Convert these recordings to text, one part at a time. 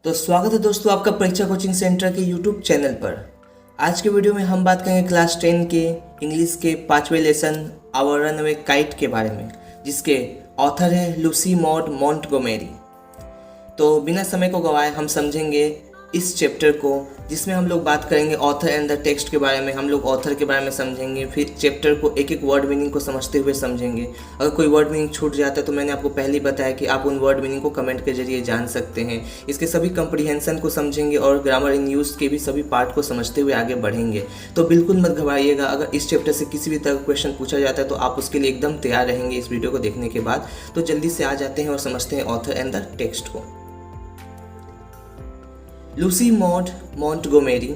तो स्वागत है दोस्तों आपका परीक्षा कोचिंग सेंटर के यूट्यूब चैनल पर। आज के वीडियो में हम बात करेंगे क्लास 10 के इंग्लिश के 5वें लेसन आवर रनअवे काइट के बारे में, जिसके ऑथर है लूसी मॉड मॉन्टगोमेरी। तो बिना समय को गवाए हम समझेंगे इस चैप्टर को, जिसमें हम लोग बात करेंगे ऑथर एंड द टेक्स्ट के बारे में। हम लोग ऑथर के बारे में समझेंगे, फिर चैप्टर को एक एक वर्ड मीनिंग को समझते हुए समझेंगे। अगर कोई वर्ड मीनिंग छूट जाता है तो मैंने आपको पहले ही बताया कि आप उन वर्ड मीनिंग को कमेंट के जरिए जान सकते हैं। इसके सभी कंप्रीहेंशन को समझेंगे और ग्रामर इन यूज़ के भी सभी पार्ट को समझते हुए आगे बढ़ेंगे। तो बिल्कुल मत घबराइएगा, अगर इस चैप्टर से किसी भी तरह का क्वेश्चन पूछा जाता है तो आप उसके लिए एकदम तैयार रहेंगे इस वीडियो को देखने के बाद। तो जल्दी से आ जाते हैं और समझते हैं ऑथर एंड द टेक्स्ट को। Lucy Maud Montgomery,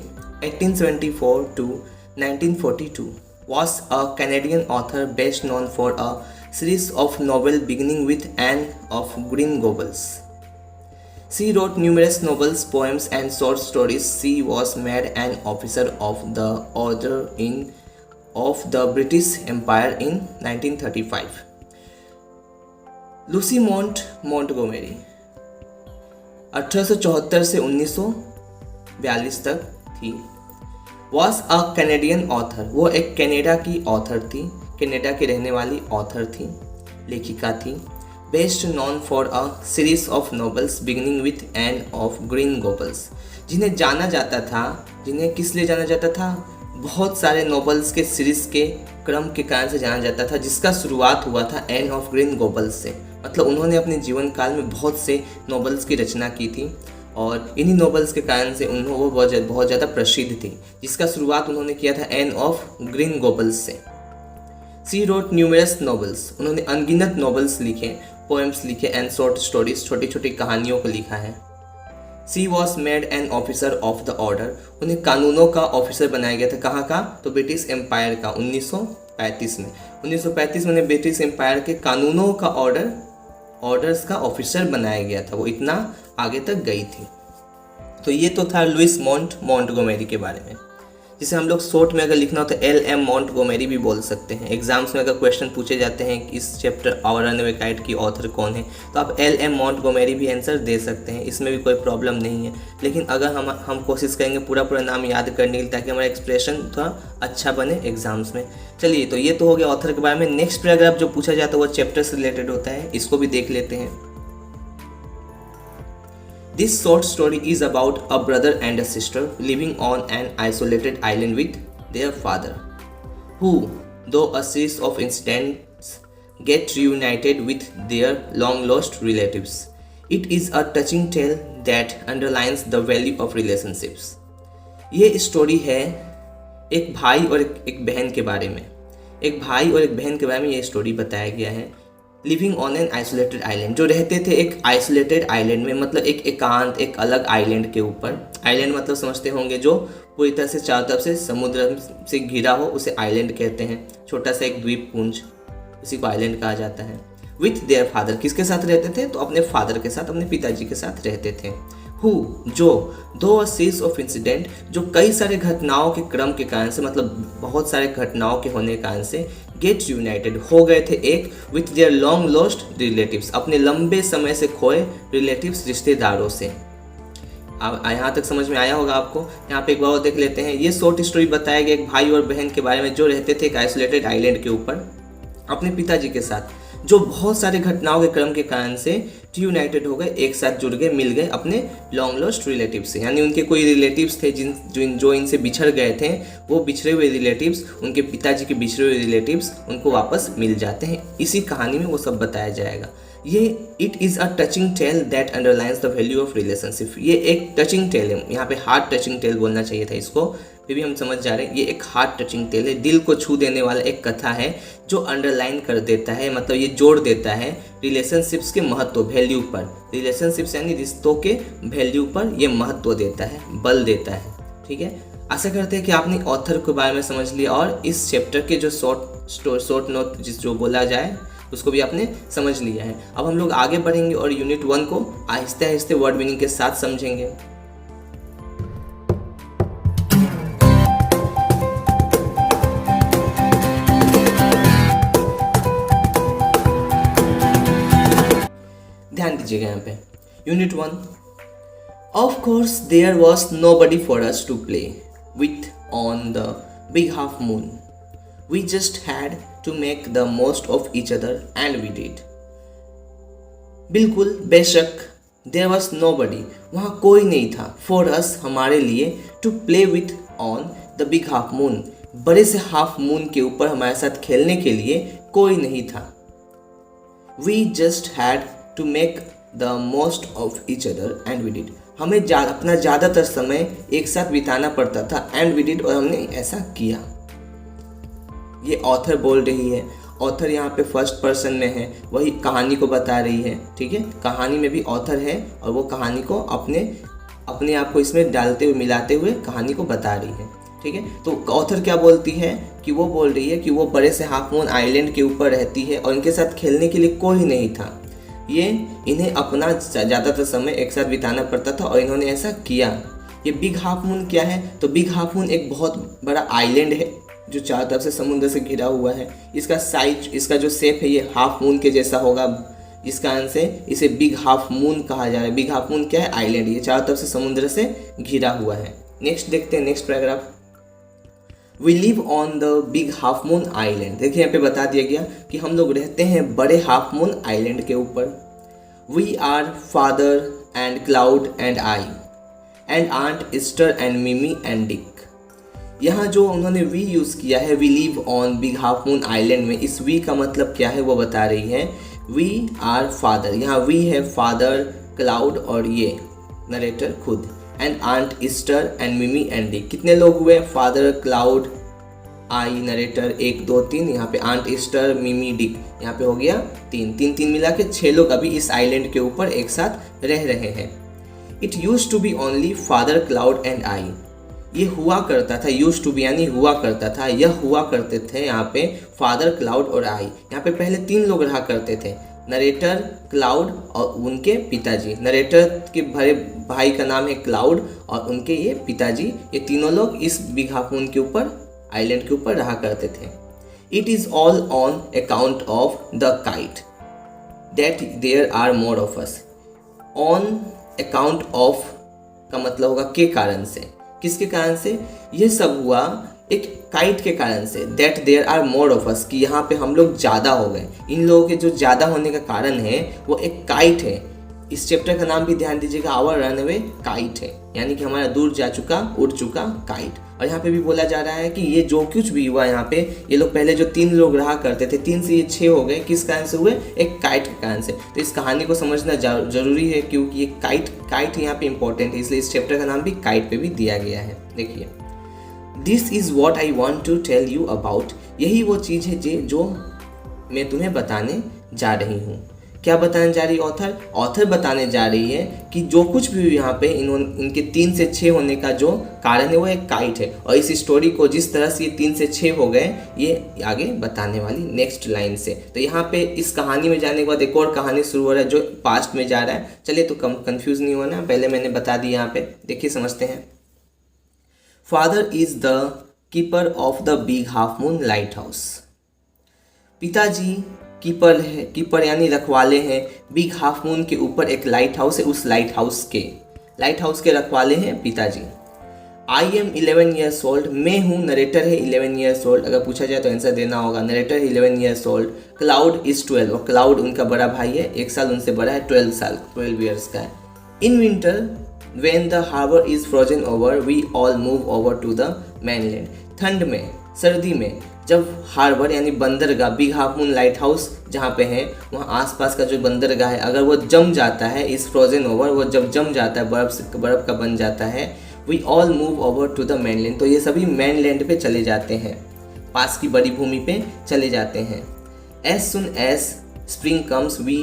1874 to 1942, was a Canadian author best known for a series of novels beginning with Anne of Green Gables. She wrote numerous novels, poems, and short stories. She was made an officer of the Order of the British Empire in 1935. Lucy Maud Montgomery 1874 से 1942 तक थी। Was a Canadian author, वो एक Canada की author थी, Canada की रहने वाली ऑथर थी, लेखिका थी। Best non for a series of novels beginning with an of green gobbles, जिन्हें जाना जाता था, जिन्हें किस लिए जाना जाता था, बहुत सारे नॉवेल्स के सीरीज के क्रम के कारण से जाना जाता था, जिसका शुरुआत हुआ था एन ऑफ ग्रीन गॉबल्स से। मतलब उन्होंने अपने जीवन काल में बहुत से नॉवेल्स की रचना की थी और इन्हीं नॉवेल्स के कारण से वो बहुत ज़्यादा प्रसिद्ध थी, जिसका शुरुआत उन्होंने किया था एन ऑफ ग्रीन गॉबल्स से। सी रोट न्यूमरस नॉवेल्स, उन्होंने अनगिनत नॉवेल्स लिखे, पोएम्स लिखे एंड शॉर्ट स्टोरीज, छोटी छोटी कहानियों को लिखा है। She was made an officer of the order, उन्हें कानूनों का ऑफिसर बनाया गया था। कहाँ का? तो ब्रिटिश एम्पायर का। 1935 में 1935 में उन्हें ब्रिटिश एम्पायर के कानूनों का ऑर्डर्स का ऑफिसर बनाया गया था। वो इतना आगे तक गई थी। तो ये तो था लुइस मॉन्टगोमेरी के बारे में, जिसे हम लोग शॉर्ट में अगर लिखना हो तो LM मॉन्टगोमेरी भी बोल सकते हैं। एग्जाम्स में अगर क्वेश्चन पूछे जाते हैं कि इस चैप्टर आवर रनअवे काइट की ऑथर कौन है, तो आप LM मॉन्टगोमेरी भी आंसर दे सकते हैं, इसमें भी कोई प्रॉब्लम नहीं है। लेकिन अगर हम कोशिश करेंगे पूरा नाम याद करने के लिए, ताकि हमारा एक्सप्रेशन थोड़ा अच्छा बने एग्जाम्स में। चलिए, तो ये तो हो गया ऑथर के बारे में। नेक्स्ट पैराग्राफ जो पूछा जाता है वो चैप्टर से रिलेटेड होता है, इसको भी देख लेते हैं। This short story is about a brother and a sister living on an isolated island with their father, who, though a series of incidents, get reunited with their long-lost relatives. It is a touching tale that underlines the value of relationships. ये story है एक भाई और एक बहन के बारे में। एक भाई और एक बहन के बारे में ये स्टोरी बताया गया है। Living on an isolated island, जो रहते थे एक आइसोलेटेड आइलैंड में, मतलब एक एकांत, एक अलग आइलैंड के ऊपर। आइलैंड मतलब समझते होंगे जो पूरी तरह से चारों तरफ से समुद्र से घिरा हो, उसे आइलैंड कहते हैं। छोटा सा एक द्वीप पुंज, उसी को आइलैंड कहा जाता है। विथ देयर फादर, किसके साथ रहते थे? तो अपने फादर के साथ, अपने पिताजी के साथ रहते थे। हु, जो, दो अ सीरीज ऑफ इंसिडेंट, जो कई सारे घटनाओं के क्रम के कारण से, मतलब बहुत सारे घटनाओं के होने के कारण से, गेट यूनाइटेड, हो गए थे एक, with their long lost relatives, अपने लंबे समय से खोए रिलेटिव्स, रिश्तेदारों से। अब यहाँ तक समझ में आया होगा आपको। यहाँ पे एक बार और देख लेते हैं। ये शॉर्ट स्टोरी बताया गया एक भाई और बहन के बारे में, जो रहते थे एक आइसोलेटेड आइलैंड के ऊपर अपने पिताजी के साथ, जो बहुत सारे घटनाओं के क्रम के कारण से यूनाइटेड हो गए, एक साथ जुड़ गए, मिल गए अपने लॉन्ग लॉस्ट रिलेटिव से। यानी उनके कोई रिलेटिव्स थे जो इनसे बिछड़ गए थे, वो बिछड़े हुए रिलेटिव्स, उनके पिताजी के बिछड़े हुए रिलेटिव्स उनको वापस मिल जाते हैं। इसी कहानी में वो सब बताया जाएगा। ये it is a touching tale that underlines the value of relationship. ये एक टचिंग टेल है, यहाँ पे हार्ट टचिंग टेल बोलना चाहिए था इसको, फिर भी हम समझ जा रहे हैं। ये एक हार्ट टचिंग टेल है, दिल को छू देने वाला एक कथा है, जो अंडरलाइन कर देता है, मतलब ये जोड़ देता है रिलेशनशिप्स के महत्व, वैल्यू पर। रिलेशनशिप्स यानी रिश्तों के वैल्यू पर ये महत्व देता है, बल देता है। ठीक है, आशा करते हैं कि आपने ऑथर के बारे में समझ लिया और इस चैप्टर के जो शॉर्ट नोट जो बोला जाए उसको भी आपने समझ लिया है। अब हम लोग आगे बढ़ेंगे और यूनिट 1 को आहिस्ते आहिस्ते वर्ड मीनिंग के साथ समझेंगे। ध्यान दीजिएगा यहाँ पे। Unit 1, Of course, there was nobody for us to play with on the big half moon. We just had to make the most of each other and we did. बिल्कुल बेशक, there was nobody, वहाँ कोई नहीं था, for us हमारे लिए, to play with on the big half moon, बड़े से हाफ मून के ऊपर हमारे साथ खेलने के लिए कोई नहीं था. We just had to make the most of each other and we did. हमें अपना ज़्यादातर समय एक साथ बिताना पड़ता था एंड वी डिड, और हमने ऐसा किया. ये ऑथर बोल रही है. ऑथर यहाँ पे फर्स्ट पर्सन में है, वही कहानी को बता रही है. ठीक है, कहानी में भी ऑथर है और वो कहानी को अपने आप को इसमें डालते हुए मिलाते हुए कहानी को बता रही है. ठीक है, तो ऑथर क्या बोलती है कि वो बोल रही है कि वो बड़े से हाफ मून आइलैंड के ऊपर रहती है और इनके साथ खेलने के लिए कोई नहीं था. ये इन्हें अपना ज़्यादातर समय एक साथ बिताना पड़ता था और इन्होंने ऐसा किया. ये बिग हाफ मून क्या है? तो बिग हाफ मून एक बहुत बड़ा आइलैंड है जो चारों तरफ से समुद्र से घिरा हुआ है. इसका साइज, इसका जो शेप है, ये हाफ मून के जैसा होगा. इस कारण से इसे बिग हाफ मून कहा जा रहा है. बिग हाफ मून क्या है? आइलैंड. ये चारों तरफ से समुद्र से घिरा हुआ है. नेक्स्ट देखते हैं, next paragraph. We live on the big half moon island. देखिए यहाँ पे बता दिया गया कि हम लोग रहते हैं बड़े हाफ मून आइलैंड के ऊपर. We are father and Claude and I and aunt Easter and Mimi and Dick. यहाँ जो उन्होंने वी यूज़ किया है, we live on Big half moon island में, इस वी का मतलब क्या है वो बता रही है. वी आर फादर, यहाँ वी है फादर, क्लाउड और ये नरेटर खुद, and aunt Easter and Mimi and Dick. कितने लोग हुए? फादर, क्लाउड, आई, नरेटर, 1 2 3, यहाँ पे आंट ईस्टर, मिमी, डिक, यहाँ पे हो गया 3 मिला के 6 लोग अभी इस आइलैंड के ऊपर एक साथ रह रहे हैं. It use to be only father, Claude and I. ये हुआ करता था, यूज टू बी यानी हुआ करता था, यह हुआ करते थे यहाँ पे फादर, क्लाउड और आई. यहाँ पे पहले 3 लोग रहा करते थे, नरेटर, क्लाउड और उनके पिताजी. नरेटर के बड़े भाई का नाम है क्लाउड और उनके ये पिताजी, ये तीनों लोग इस बिग हाफ मून के ऊपर, आइलैंड के ऊपर रहा करते थे. It is all on account of the kite that there are more of us. On account of का मतलब होगा के कारण से. किसके कारण से? ये सब हुआ एक काइट के कारण से. That there are more of us, कि यहाँ पे हम लोग ज़्यादा हो गए. इन लोगों के जो ज़्यादा होने का कारण है वो एक काइट है. इस चैप्टर का नाम भी ध्यान दीजिएगा, आवर रनअवे काइट है, यानी कि हमारा दूर जा चुका, उड़ चुका काइट. और यहाँ पे भी बोला जा रहा है कि ये जो कुछ भी हुआ यहाँ पे, ये लोग पहले जो 3 लोग रहा करते थे, 3 से ये 6 हो गए. किस कारण से हुए? एक काइट के कारण से. तो इस कहानी को समझना जरूरी है क्योंकि ये काइट यहाँ पे इंपॉर्टेंट है, इसलिए इस चैप्टर का नाम भी काइट पे भी दिया गया है. देखिए, this is what I want to tell you about. यही वो चीज़ है जो मैं तुम्हें बताने जा रही हूँ. क्या बताने जा रही है ऑथर बताने जा रही है कि जो कुछ भी यहाँ पे इनके 3 से 6 होने का जो कारण है वो एक काइट है. और इस स्टोरी को जिस तरह से ये 3 से 6 हो गए, ये आगे बताने वाली नेक्स्ट लाइन से. तो यहाँ पे इस कहानी में जाने के बाद एक और कहानी शुरू हो रहा है जो पास्ट में जा रहा है. चलिए, तो कंफ्यूज नहीं होना, पहले मैंने बता दी. यहाँ पे देखिए, समझते हैं. Father is the keeper of the big half Moon light house. पिताजी कीपर है, कीपर यानी रखवाले हैं बिग हाफ मून के ऊपर. एक लाइट हाउस है, उस लाइट हाउस के रखवाले हैं पिताजी. आई एम 11 ईयर्स ओल्ड, मैं हूँ, नरेटर है 11 ईयर्स ओल्ड. अगर पूछा जाए तो आंसर देना होगा, narrator 11 years old. Cloud is 12, और क्लाउड उनका बड़ा भाई है, 1 साल उनसे बड़ा है, 12 ईयर्स का है. In winter when the harbour is frozen over we all move over to the mainland. ठंड में, सर्दी में, जब हार्बर यानी बंदरगाह, Big half Moon lighthouse जहाँ पे है, वहाँ आसपास का जो बंदरगाह है, अगर वो जम जाता है, इस फ्रोजन ओवर, वो जब जम जाता है, बर्फ़ का बन जाता है, we all move over to the mainland. तो ये सभी मेनलैंड पे चले जाते हैं, पास की बड़ी भूमि पे चले जाते हैं. As soon as spring comes we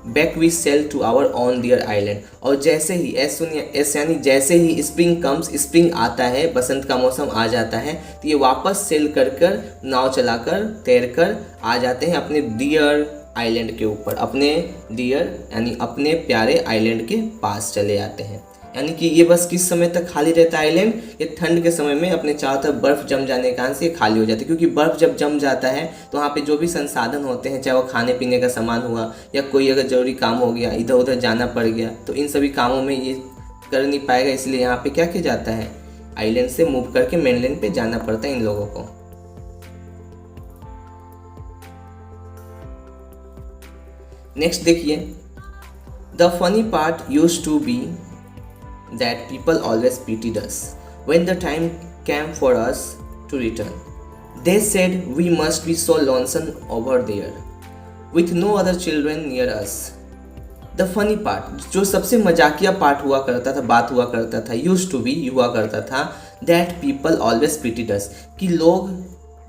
back we sail to our own dear island. और जैसे ही एस यानी जैसे ही स्प्रिंग कम्स, स्प्रिंग आता है, बसंत का मौसम आ जाता है, तो ये वापस सेल कर नाव चलाकर, तैरकर आ जाते हैं अपने डियर आइलैंड के ऊपर. अपने डियर यानी अपने प्यारे आइलैंड के पास चले आते हैं. यानी कि ये बस किस समय तक खाली रहता है आइलैंड? ये ठंड के समय में अपने चारों तरफ बर्फ़ जम जाने के कारण से खाली हो जाता है. क्योंकि बर्फ़ जब जम जाता है तो वहाँ पे जो भी संसाधन होते हैं, चाहे वो खाने पीने का सामान हुआ या कोई अगर ज़रूरी काम हो गया, इधर उधर जाना पड़ गया, तो इन सभी कामों में ये कर नहीं पाएगा, इसलिए यहाँ पे क्या किया जाता है, आइलैंड से मूव करके मेनलैंड पे जाना पड़ता है इन लोगों को। नेक्स्ट देखिए, the funny part used to be that people always pitied us when the time came for us to return. They said we must be so lonesome over there with no other children near us. The funny part, जो सबसे मजाकिया part हुआ करता था, बात हुआ करता था, यूज टू बी हुआ करता था, that people always pitied us, कि लोग,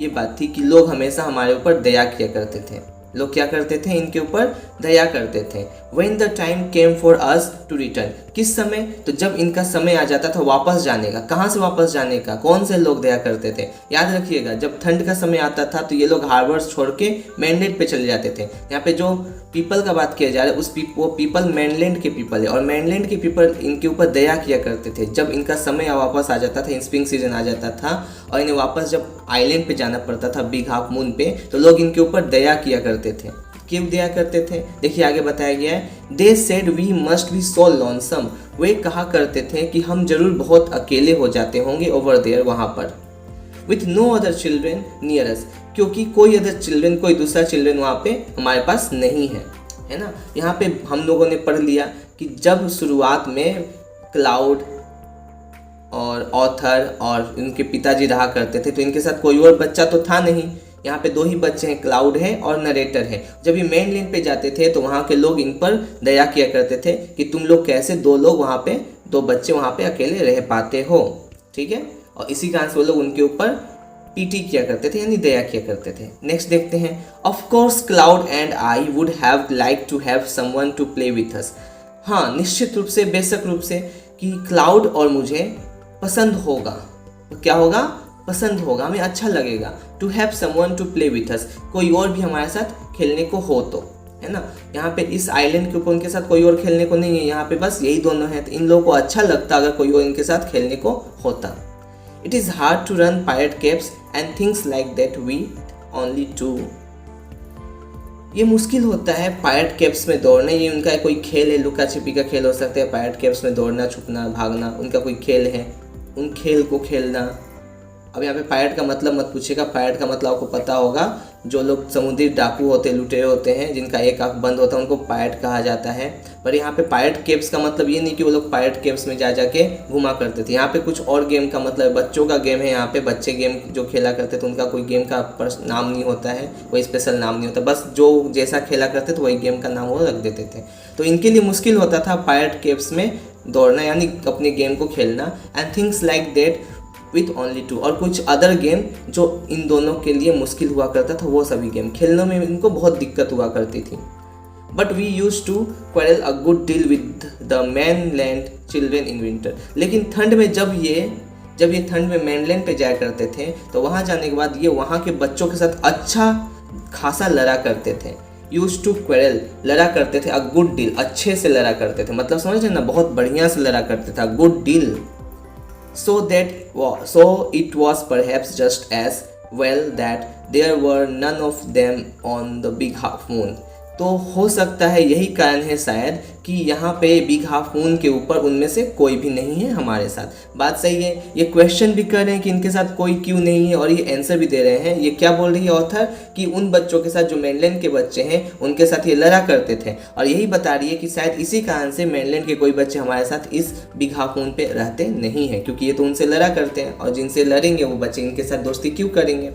ये बात थी कि लोग हमेशा हमारे ऊपर दया किया करते थे। लोग क्या करते थे, इनके ऊपर दया करते थे। When the time came for us to return, किस समय, तो जब इनका समय आ जाता था वापस जाने का। कहाँ से वापस जाने का, कौन से लोग दया करते थे, याद रखिएगा, जब ठंड का समय आता था तो ये लोग हार्बर्स छोड़ के मेनलैंड पे चले जाते थे। यहाँ पे जो पीपल का बात किया जा रहा है वो पीपल मेनलैंड के पीपल है, और मेनलैंड के पीपल इनके ऊपर दया किया करते थे। जब इनका समय वापस आ जाता था, स्प्रिंग सीजन आ जाता था और इन्हें वापस जब आइलैंड पे जाना पड़ता था, बिग हाफ मून पे, तो लोग इनके ऊपर दया किया करते थे। क्यों दया करते थे, देखिए आगे बताया गया है, they said we must be so lonesome, वे कहा करते थे कि हम जरूर बहुत अकेले हो जाते होंगे ओवर देयर, वहाँ पर, with no other children near us, क्योंकि कोई अदर चिल्ड्रेन, कोई दूसरा चिल्ड्रेन वहाँ पे हमारे पास नहीं है ना। यहाँ पे हम लोगों ने पढ़ लिया कि जब शुरुआत में क्लाउड और ऑथर और इनके पिताजी रहा करते थे, तो इनके साथ कोई और बच्चा तो था नहीं। यहाँ पे 2 ही बच्चे हैं, क्लाउड है और नरेटर है। जब ये मेनलैंड पे जाते थे तो वहाँ के लोग इन पर दया किया करते थे कि तुम लोग कैसे 2 लोग वहाँ पे, 2 बच्चे वहाँ पे अकेले रह पाते हो, ठीक है। और इसी कारण से वो लोग उनके ऊपर पीटी किया करते थे, यानी दया किया करते थे। नेक्स्ट देखते हैं, of course Claude and I would have like to have someone to play with us. हाँ, निश्चित रूप से, बेशक रूप से, कि क्लाउड और मुझे पसंद होगा, तो क्या होगा, पसंद होगा, हमें अच्छा लगेगा, to have someone to play with us, कोई और भी हमारे साथ खेलने को हो तो, है ना। यहाँ पे इस आइलैंड के ऊपर उनके साथ कोई और खेलने को नहीं है, यहाँ पे बस यही दोनों हैं, तो इन लोगों को अच्छा लगता अगर कोई और इनके साथ खेलने को होता। It is hard to run pirate caves and things like that with only 2। ये मुश्किल होता है पायरेट केव्स में दौड़ना, ये उनका कोई खेल है, लुका छिपी का खेल हो सकता है, पायरेट केव्स में दौड़ना, छुपना, भागना, उनका कोई खेल है, उन खेल को खेलना। अब यहाँ पे पायरेट का मतलब मत पूछिएगा, पायरेट का मतलब आपको पता होगा, जो लोग समुद्री डाकू होते, लुटेरे होते हैं, जिनका एक आंख बंद होता है, उनको पायरेट कहा जाता है। पर यहाँ पे पायरेट केव्स का मतलब ये नहीं कि वो लोग पायरेट केव्स में जा जाके घुमा करते थे। यहाँ पे कुछ और गेम का मतलब, बच्चों का गेम है, यहाँ पे बच्चे गेम जो खेला करते थे, उनका कोई गेम का नाम नहीं होता है, कोई स्पेशल नाम नहीं होता, बस जो जैसा खेला करते थे वही गेम का नाम वो रख देते थे। तो इनके लिए मुश्किल होता था पायरेट केव्स में दौड़ना, यानी अपने गेम को खेलना, and things like that with only 2, और कुछ अदर गेम जो इन दोनों के लिए मुश्किल हुआ करता था, वो सभी गेम खेलने में इनको बहुत दिक्कत हुआ करती थी। But we use to quarrel a good deal with the mainland children in winter, लेकिन ठंड में जब ये ठंड में मेनलैंड पे जाया करते थे, तो वहाँ जाने के बाद ये वहाँ के बच्चों के साथ अच्छा खासा लड़ा करते थे। यूज टू क्वेरल, लड़ा करते थे, अ गुड डील, अच्छे से लड़ा करते थे, मतलब समझ रहे ना, बहुत बढ़िया से लड़ा करते थे, good deal. So it was perhaps just as well that there were none of them on the big half moon. तो हो सकता है यही कारण है शायद कि यहाँ पे बिग हाफ मून के ऊपर उनमें से कोई भी नहीं है हमारे साथ। बात सही है, ये क्वेश्चन भी कर रहे हैं कि इनके साथ कोई क्यों नहीं है, और ये आंसर भी दे रहे हैं। ये क्या बोल रही है ऑथर, कि उन बच्चों के साथ जो मेनलैंड के बच्चे हैं उनके साथ ये लड़ा करते थे, और यही बता रही है कि शायद इसी कारण से मेनलैंड के कोई बच्चे हमारे साथ इस बिग हाफ मून पे रहते नहीं हैं, क्योंकि ये तो उनसे लड़ा करते हैं, और जिनसे लड़ेंगे वो बच्चे इनके साथ दोस्ती क्यों करेंगे।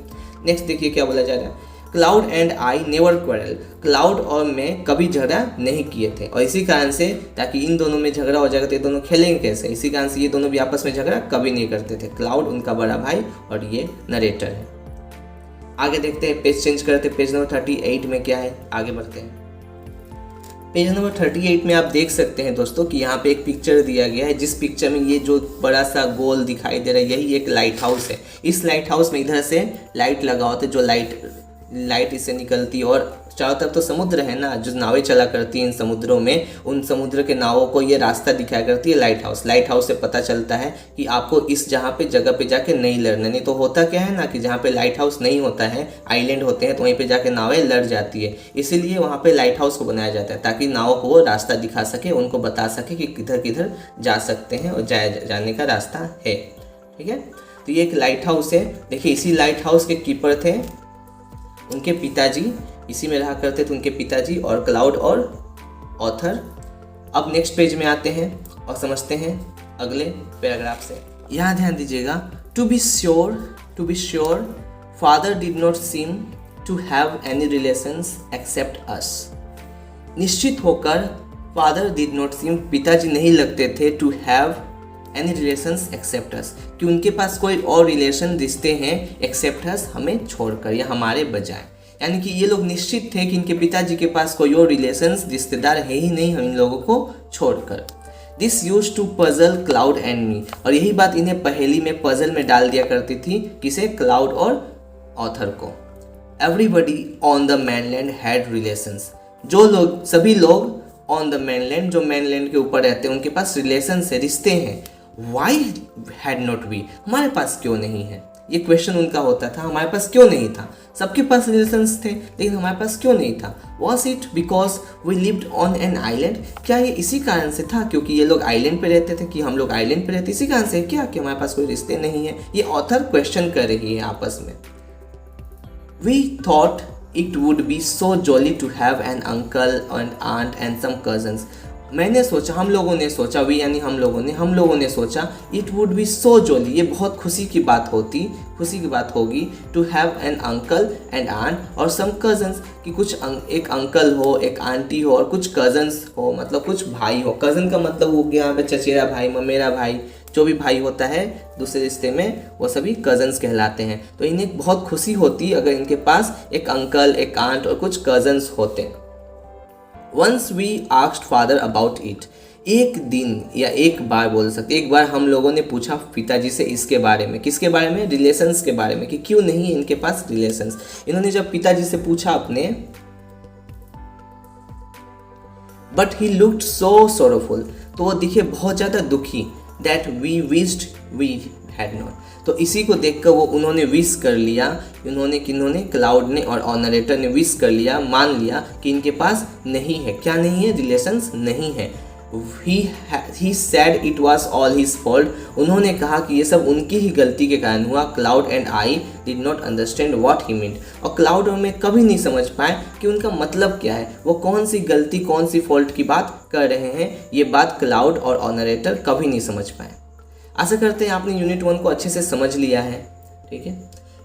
नेक्स्ट देखिए क्या बोला जा रहा है, Claude and I never quarrel, cloud और मैं कभी झगड़ा नहीं किए थे, और इसी कारण से, ताकि इन दोनों में झगड़ा हो जाएगा तो ये दोनों खेलेंगे कैसे, इसी कारण से ये दोनों भी आपस में झगड़ा कभी नहीं करते थे। क्लाउड उनका बड़ा भाई और ये नरेटर है। आगे देखते हैं, पेज चेंज करते, पेज नंबर 38 में क्या है, आगे बढ़ते हैं। पेज नंबर 38 में आप देख सकते हैं दोस्तों कि यहाँ पे एक पिक्चर दिया गया है, जिस पिक्चर में ये जो बड़ा सा गोल दिखाई दे रहा है यही एक लाइट हाउस है। इस लाइट हाउस में इधर से लाइट लगा होता है, जो लाइट इससे निकलती और चारों तरफ तो समुद्र है ना, जो नावें चला करती हैं इन समुद्रों में, उन समुद्र के नावों को ये रास्ता दिखाया करती है लाइट हाउस। लाइट हाउस से पता चलता है कि आपको इस जगह पे जाके नहीं लड़ना। नहीं तो होता क्या है ना कि जहाँ पे लाइट हाउस नहीं होता है, आइलैंड होते हैं, तो वहीं पे जाके नावें लड़ जाती है। इसीलिए वहाँ पे लाइट हाउस को बनाया जाता है ताकि नावों को वो रास्ता दिखा सके, उनको बता सके कि किधर किधर जा सकते हैं और जाने का रास्ता है। ठीक है, तो ये एक लाइट हाउस है। देखिए इसी लाइट हाउस के कीपर थे उनके पिताजी, इसी में रहा करते थे उनके पिताजी और क्लाउड और ऑथर। अब नेक्स्ट पेज में आते हैं और समझते हैं अगले पैराग्राफ से। यहाँ ध्यान दीजिएगा, to be sure father did not seem to have any relations except us. निश्चित होकर फादर डिड नॉट सीम, पिताजी नहीं लगते थे, to have any relations except us, कि उनके पास कोई और रिलेशन रिश्ते हैं एक्सेप्ट अस, हमें छोड़कर या हमारे बजाय। यानी कि ये लोग निश्चित थे कि इनके पिताजी के पास कोई और रिलेशंस रिश्तेदार है ही नहीं हम इन लोगों को छोड़कर। This use to puzzle Claude and me, और यही बात इन्हें पहेली में पजल में डाल दिया करती थी, किसे, क्लाउड और ऑथर को। Everybody on the mainland had relations, जो लोग, सभी लोग ऑन द mainland, जो mainland के ऊपर रहते हैं, उनके पास रिलेशंस है, रिश्ते हैं। वाई हैड नॉट वी, हमारे पास क्यों नहीं है, ये क्वेश्चन उनका होता था, हमारे पास क्यों नहीं था। सबके पास रिलेशंस थे लेकिन हमारे पास क्यों नहीं था। Was it because we lived on an island, क्या ये इसी कारण से था क्योंकि ये लोग आइलैंड पे रहते थे, कि हम लोग आइलैंड पे रहते, इसी कारण से क्या कि हमारे पास कोई रिश्ते नहीं है। ये ऑथर क्वेश्चन कर रही है आपस में। We thought it would be so jolly to have an uncle and aunt and some cousins. मैंने सोचा, हम लोगों ने सोचा, वी यानी हम लोगों ने सोचा, it would be so jolly, ये बहुत खुशी की बात होगी, to have an uncle and aunt और सम कजन्स, कि कुछ एक अंकल हो, एक आंटी हो और कुछ कजन्स हो, मतलब कुछ भाई हो। कज़न का मतलब हो गया यहाँ पे चचेरा भाई, ममेरा भाई, जो भी भाई होता है दूसरे रिश्ते में, वो सभी कजन्स कहलाते हैं। तो इन्हें बहुत खुशी होती अगर इनके पास एक अंकल, एक आंट और कुछ कजन्स होते। Once we asked father about it, एक दिन या एक बार बोल सकते, एक बार हम लोगों ने पूछा पिताजी से इसके बारे में, किसके बारे में, रिलेशंस के बारे में, कि क्यों नहीं इनके पास रिलेशंस। इन्होंने जब पिताजी से पूछा अपने, but he looked so sorrowful, तो वो दिखे बहुत ज़्यादा दुखी, that we wished we had not, तो इसी को देखकर वो उन्होंने विश कर लिया, किन्होंने, क्लाउड ने और नरेटर ने विश कर लिया, मान लिया कि इनके पास नहीं है, क्या नहीं है, रिलेशंस नहीं है। He said it was all his fault, उन्होंने कहा कि ये सब उनकी ही गलती के कारण हुआ। Claude and I did not understand what he meant, और क्लाउड और मैं कभी नहीं समझ पाए कि उनका मतलब क्या है, वो कौन सी गलती, कौन सी फॉल्ट की बात कर रहे हैं। ये बात क्लाउड और नरेटर कभी नहीं समझ पाए। आशा करते हैं आपने यूनिट 1 को अच्छे से समझ लिया है। ठीक है,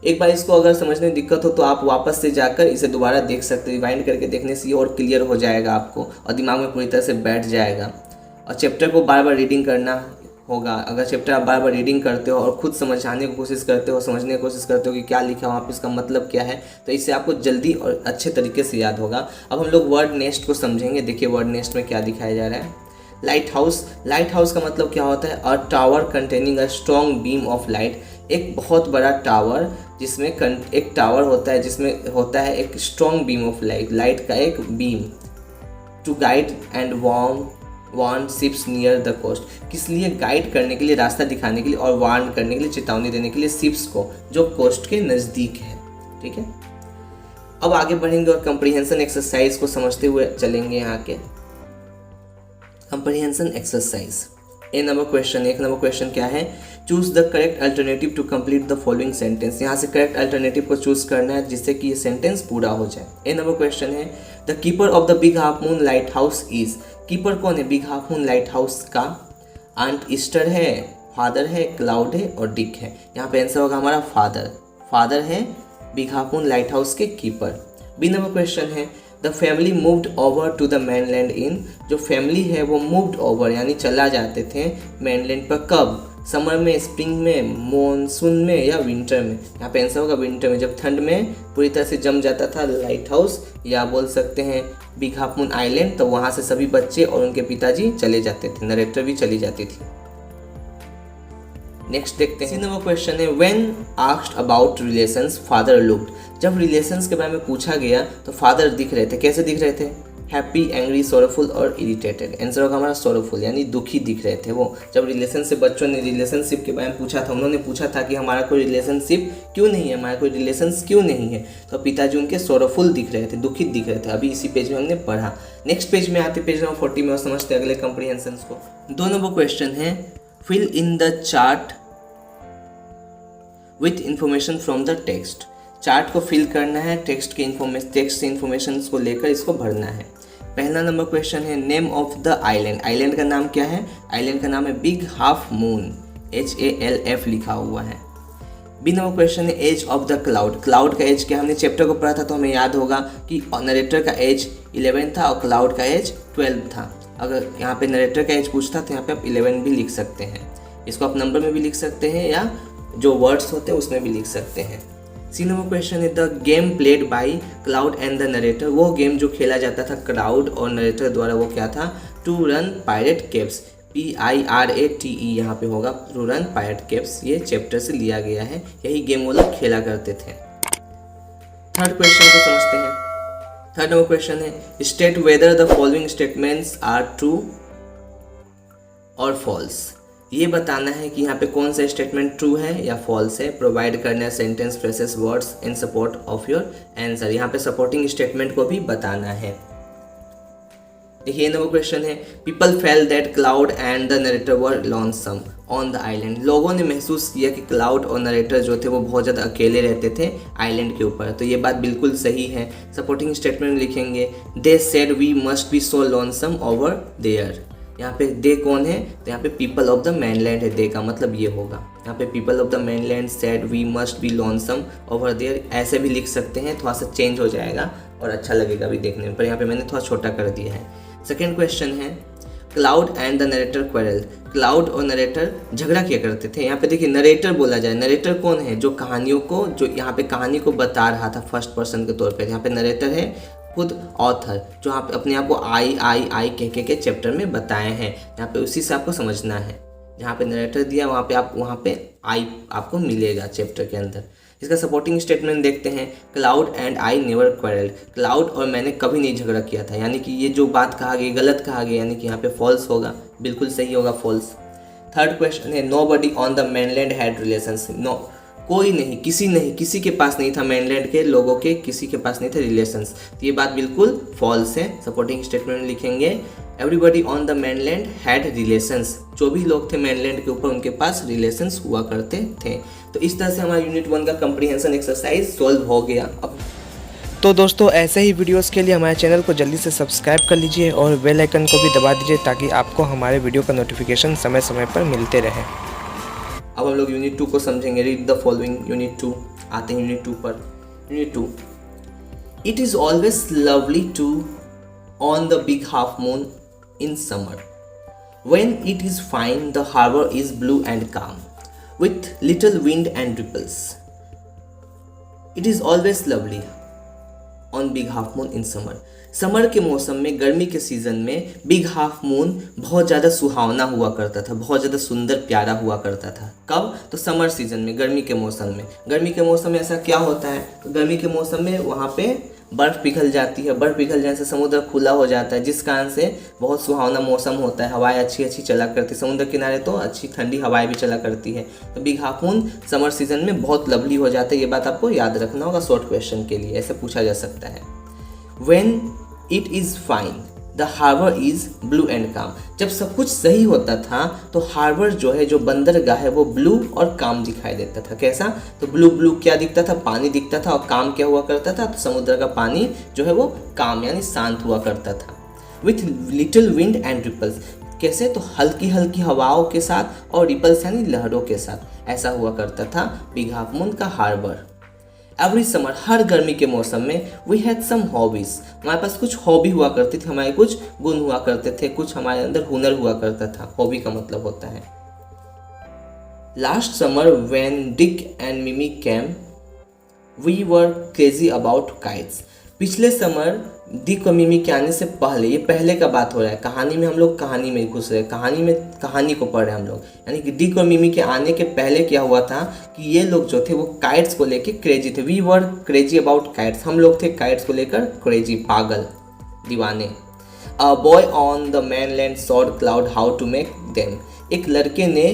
एक बार इसको अगर समझने में दिक्कत हो तो आप वापस से जाकर इसे दोबारा देख सकते हैं। रिवाइंड करके देखने से ये और क्लियर हो जाएगा आपको और दिमाग में पूरी तरह से बैठ जाएगा। और चैप्टर को बार बार रीडिंग करना होगा। अगर चैप्टर आप बार बार रीडिंग करते हो और खुद समझाने की कोशिश करते हो, समझने की कोशिश करते हो कि क्या लिखा वहाँ पे, इसका मतलब क्या है, तो इससे आपको जल्दी और अच्छे तरीके से याद होगा। अब हम लोग वर्ड नेस्ट को समझेंगे। देखिए वर्ड नेस्ट में क्या दिखाया जा रहा है। लाइट हाउस का मतलब क्या होता है, अ tower containing a strong beam of light, एक बहुत बड़ा टावर जिसमें एक टावर होता है जिसमें होता है एक स्ट्रॉन्ग बीम ऑफ लाइट का एक बीम। To guide and warn ships near the coast, किस लिए, गाइड करने के लिए, रास्ता दिखाने के लिए, और वार्न करने के लिए, चेतावनी देने के लिए शिप्स को जो कोस्ट के नज़दीक है। ठीक है, अब आगे बढ़ेंगे और कंप्रीहेंशन एक्सरसाइज को समझते हुए चलेंगे। यहाँ के कंप्रीहेंशन एक्सरसाइज, एक नंबर क्वेश्चन क्या है, choose the correct alternative to complete the following sentence. यहाँ से करेक्ट अल्टरनेटिव को चूज करना है जिससे कि ये सेंटेंस पूरा हो जाए। एक नंबर क्वेश्चन है, the keeper of the big half Moon light house is, keeper कौन है Big half Moon light house का, आंट ईस्टर है, फादर है, क्लाउड है और डिक है। यहाँ पे आंसर होगा हमारा फादर है Big half Moon lighthouse के कीपर। बी नंबर क्वेश्चन है, the family moved over to the mainland in, जो फैमिली है वो मूव्ड ओवर यानी चला जाते थे mainland पर, कब, समर में, स्प्रिंग में, मॉनसून में या विंटर में। यहाँ पे आंसर होगा विंटर में, जब ठंड में पूरी तरह से जम जाता था लाइट हाउस या बोल सकते हैं बिग हाफ मून आइलैंड, तो वहाँ से सभी बच्चे और उनके पिताजी चले जाते थे, नरेटर भी चली जाती थी। नेक्स्ट देखते हैं। नंबर क्वेश्चन है when asked about relations father looked. जब रिलेशंस के बारे में पूछा गया तो फादर दिख रहे थे, कैसे दिख रहे थे? हैप्पी, एंग्री, सोरोफुल और इरिटेटेड। आंसर होगा हमारा सोरोफुल, यानी दुखी दिख रहे थे वो। जब रिलेशनशिप, बच्चों ने रिलेशनशिप के बारे में पूछा था, उन्होंने पूछा था कि हमारा कोई रिलेशनशिप क्यों नहीं है, हमारा कोई रिलेशंस क्यों नहीं है, तो पिताजी उनके सोरोफुल दिख रहे थे, दुखित दिख रहे थे। अभी इसी पेज में हमने पढ़ा। नेक्स्ट पेज में आते, पेज नंबर 40 में, और समझते अगले कॉम्प्रिहेंशन को। 2 नंबर क्वेश्चन है fill in the chart with information from the text. Chart को फिल करना है, टेक्स्ट से इंफॉर्मेशन को लेकर इसको भरना है। पहला नंबर क्वेश्चन है name of the island. Island का नाम क्या है? आइलैंड का नाम है बिग हाफ मून, HALF लिखा हुआ है। बी नंबर क्वेश्चन है age of the Claude. Claude का एज क्या? हमने चैप्टर को पढ़ा था तो हमें याद होगा कि नरेटर का एज 11 था और क्लाउड का एज 12 था। अगर यहाँ पे नरेटर का एज पूछता तो यहाँ पे आप 11 भी लिख सकते हैं। इसको आप नंबर में भी लिख सकते हैं या जो वर्ड्स होते हैं उसमें भी लिख सकते हैं। सी नंबर क्वेश्चन है the game played by cloud and the narrator. वो गेम जो खेला जाता था क्लाउड और नरेटर द्वारा, वो क्या था? To run pirate caves, PIRATE यहाँ पे होगा, टू रन पायरेट केव्स। ये चैप्टर से लिया गया है, यही गेम वो लोग खेला करते थे। थर्ड क्वेश्चन को समझते हैं। थर्ड नंबर क्वेश्चन है state whether the following statements are true और फॉल्स। ये बताना है कि यहाँ पे कौन सा स्टेटमेंट ट्रू है या फॉल्स है। प्रोवाइड करना है sentence, phrases, words in support of your answer. यहाँ पे सपोर्टिंग स्टेटमेंट को भी बताना है। देखिए नंबर क्वेश्चन है people felt that Claude and the narrator were lonesome on the island. लोगों ने महसूस किया कि क्लाउड और नरेटर जो थे वो बहुत ज़्यादा अकेले रहते थे आइलैंड के ऊपर। तो ये बात बिल्कुल सही है। सपोर्टिंग स्टेटमेंट लिखेंगे they said we must be so lonesome over there. यहाँ पे दे कौन है? तो यहाँ पे पीपल ऑफ द mainland है, दे का मतलब ये होगा। यहाँ पे people of the mainland said we must be lonesome over there, ऐसे भी लिख सकते हैं, थोड़ा सा चेंज हो जाएगा और अच्छा लगेगा भी देखने में, पर यहाँ पे मैंने थोड़ा छोटा कर दिया है। सेकेंड क्वेश्चन है Claude and the narrator quarrel. Cloud और नरेटर झगड़ा किया करते थे। यहाँ पे देखिए नरेटर बोला जाए, नरेटर कौन है? जो कहानियों को, जो यहाँ पे कहानी को बता रहा था फर्स्ट पर्सन के तौर पे। यहाँ पे नरेटर है खुद ऑथर, जो आप अपने आप को आई कह के चैप्टर में बताए हैं। यहाँ पे उसी से आपको समझना है। जहाँ पे नरेटर दिया वहाँ पे आई आपको मिलेगा चैप्टर के अंदर। इसका सपोर्टिंग स्टेटमेंट देखते हैं Claude and I never quarrelled. Claude और मैंने कभी नहीं झगड़ा किया था, यानी कि ये जो बात कहा गई गलत कहा गया, यानी कि यहाँ पे फॉल्स होगा, बिल्कुल सही होगा फॉल्स। थर्ड क्वेश्चन है nobody on the mainland had relations. No, कोई नहीं, किसी के पास नहीं था, mainland के लोगों के किसी के पास नहीं थे रिलेशंस। तो ये बात बिल्कुल फॉल्स है। सपोर्टिंग स्टेटमेंट में लिखेंगे everybody on the mainland had relations. जो भी लोग थे mainland के ऊपर उनके पास रिलेशंस हुआ करते थे। तो इस तरह से हमारा यूनिट 1 का कंप्रीहेंशन एक्सरसाइज सॉल्व हो गया। अब तो दोस्तों ऐसे ही वीडियोस के लिए हमारे चैनल को जल्दी से सब्सक्राइब कर लीजिए और बेल आइकन को भी दबा दीजिए ताकि आपको हमारे वीडियो का नोटिफिकेशन समय समय पर मिलते रहे। अब हम लोग यूनिट 2 को समझेंगे। Read the following. यूनिट 2 आते हैं यूनिट 2 पर। Unit 2 it is always lovely to on the big half Moon in summer when it is fine the harbour is blue and calm with little wind and ripples. It is always lovely on big half moon in summer. Summer के मौसम में, गर्मी के season में big half moon बहुत ज़्यादा सुहावना हुआ करता था, बहुत ज़्यादा सुंदर प्यारा हुआ करता था। कब? तो समर सीज़न में, गर्मी के मौसम में। गर्मी के मौसम में ऐसा क्या होता है? तो गर्मी के मौसम में वहाँ पे बर्फ़ पिघल जाती है। बर्फ़ पिघल जाने से समुद्र खुला हो जाता है, जिस कारण से बहुत सुहावना मौसम होता है। हवाएं अच्छी अच्छी चला करती, समुद्र किनारे तो अच्छी ठंडी हवाएं भी चला करती है। तो big half moon summer season में बहुत लवली हो जाता है। ये बात आपको याद रखना होगा शॉर्ट क्वेश्चन के लिए, ऐसे पूछा जा सकता है। When it is fine the harbour is blue and calm. जब सब कुछ सही होता था तो हार्बर जो है, जो बंदरगाह है, वो ब्लू और काम दिखाई देता था। कैसा? तो ब्लू ब्लू क्या दिखता था? पानी दिखता था। और काम क्या हुआ करता था? तो समुद्र का पानी जो है वो काम यानी शांत हुआ करता था। With little wind and ripples. कैसे? तो हल्की हल्की हवाओं के साथ और रिपल्स यानी लहरों के साथ। ऐसा हुआ करता था बिग हाफ मून का हार्बर। एवरी समर, हर गर्मी के मौसम में, वी हैड सम हॉबीज। हमारे पास कुछ हॉबी हुआ करती थी, हमारे कुछ गुण हुआ करते थे, कुछ हमारे अंदर हुनर हुआ करता था। हॉबी का मतलब होता है। Last summer when Dick and Mimi came we were crazy about kites. पिछले समर डिकोमिमी के आने से पहले, ये पहले का बात हो रहा है, कहानी में हम लोग कहानी में घुस रहे हैं, कहानी में कहानी को पढ़ रहे हैं हम लोग। यानी कि डिकोमिमी के आने के पहले क्या हुआ था कि ये लोग जो थे वो काइट्स को लेके क्रेजी थे। We were crazy about kites, हम लोग थे काइट्स को लेकर क्रेजी, पागल, दीवाने। A boy on the mainland showed Claude how to make them, एक लड़के ने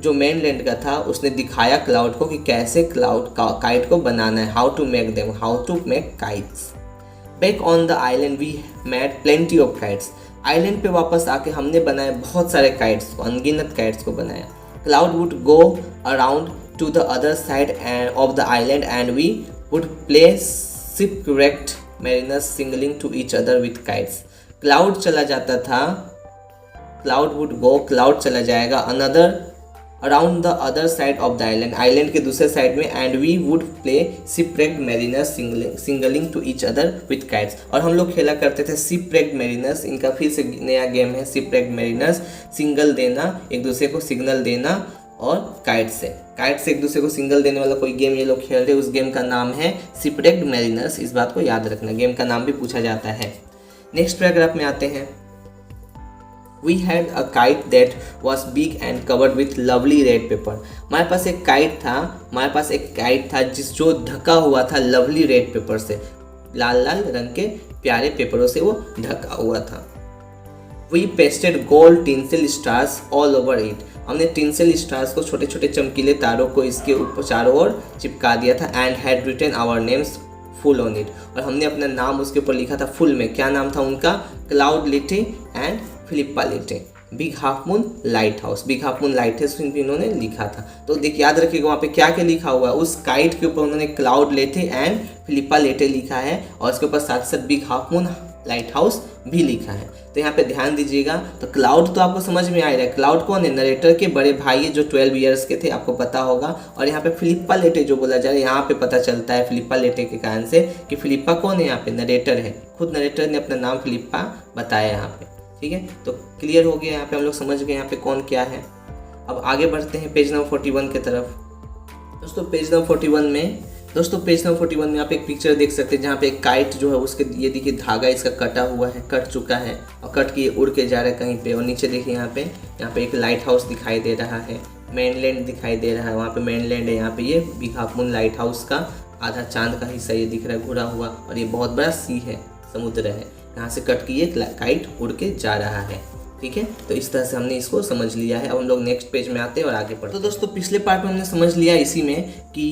जो मेनलैंड का था उसने दिखाया क्लाउड को कि कैसे क्लाउड काइट को बनाना है, how to make them, how to make kites. Back on the island we made plenty of kites, island पे वापस आके हमने बनाए बहुत सारे काइट्स को, अनगिनत काइट्स को बनाया। Claude would go around to the other side of the island and we would play shipwrecked mariners signalling to each other with kites. Claude चला जाता था, क्लाउड वुड गो, क्लाउड चला जाएगा another around the other side of the island, island के दूसरे side में, and we would play shipwrecked mariners signalling to each other with kites, और हम लोग खेला करते थे शिपरेक्ड मैरिनर्स। इनका फिर से नया गेम है शिपरेक्ड मैरिनर्स, सिंगल देना, एक दूसरे को सिग्नल देना, और काइट से एक दूसरे को सिंगल देने वाला कोई गेम ये लोग खेल रहे, उस गेम का नाम है शिपरेक्ड मैरिनर्स। इस बात को याद रखना, गेम का नाम भी पूछा जाता है। नेक्स्ट पैराग्राफ में आते हैं। We had a kite that was big and covered with lovely red paper. हमारे पास एक काइट था जो ढका हुआ था लवली रेड पेपर से, लाल लाल रंग के प्यारे पेपरों से वो ढका हुआ था। We pasted gold tinsel stars all over it. हमने टिंसल स्टार्स को, छोटे छोटे चमकीले तारों को इसके ऊपर चारों ओर चिपका दिया था। And had written our names full on it, और हमने अपना नाम उसके ऊपर लिखा था फुल में। क्या नाम था उनका? क्लाउड लेटे एंड फिलिप्पा लेटे, big half Moon light house, big half Moon light house इन्होंने लिखा था। तो देखिए याद रखिएगा वहाँ पे क्या क्या लिखा हुआ है। उस काइट के ऊपर उन्होंने क्लाउड लेटे एंड फिलिप्पा लेटे लिखा है, और उसके ऊपर साथ साथ big half Moon light house भी लिखा है। तो यहाँ पे ध्यान दीजिएगा। तो क्लाउड तो आपको समझ में आ रहा है, क्लाउड कौन है? नरेटर के बड़े भाई जो 12 ईयर्स के थे, आपको पता होगा। और यहाँ पे फिलिप्पा लेटे जो बोला जा रहा है, यहाँ पे पता चलता है फिलिप्पा लेटे के कारण से कि फिलिप्पा कौन है, यहाँ पे नरेटर है, खुद नरेटर ने अपना नाम फिलिप्पा बताया यहाँ पे। ठीक है, तो क्लियर हो गया, यहाँ पे हम लोग समझ गए यहाँ पे कौन क्या है। अब आगे बढ़ते हैं पेज नंबर 41 की तरफ। दोस्तों पेज नंबर 41 में आप एक पिक्चर देख सकते हैं जहाँ पे एक काइट जो है उसके, ये देखिए धागा इसका कटा हुआ है, कट चुका है, और कट के ये उड़ के जा रहा है कहीं पे। और नीचे देखिए यहाँ पे एक लाइट हाउस दिखाई दे रहा है, मेनलैंड दिखाई दे रहा है, वहाँ पे मेनलैंड है, यहाँ पे ये big half Moon light house का आधा चांद का हिस्सा ये दिख रहा है घुरा हुआ, और ये बहुत बड़ा सी है, समुद्र है, यहाँ से कट के ये काइट उड़ के जा रहा है। ठीक है, तो इस तरह से हमने इसको समझ लिया है। अब हम लोग नेक्स्ट पेज में आते हैं और आगे बढ़ते हैं। तो दोस्तों पिछले पार्ट में हमने समझ लिया इसी में कि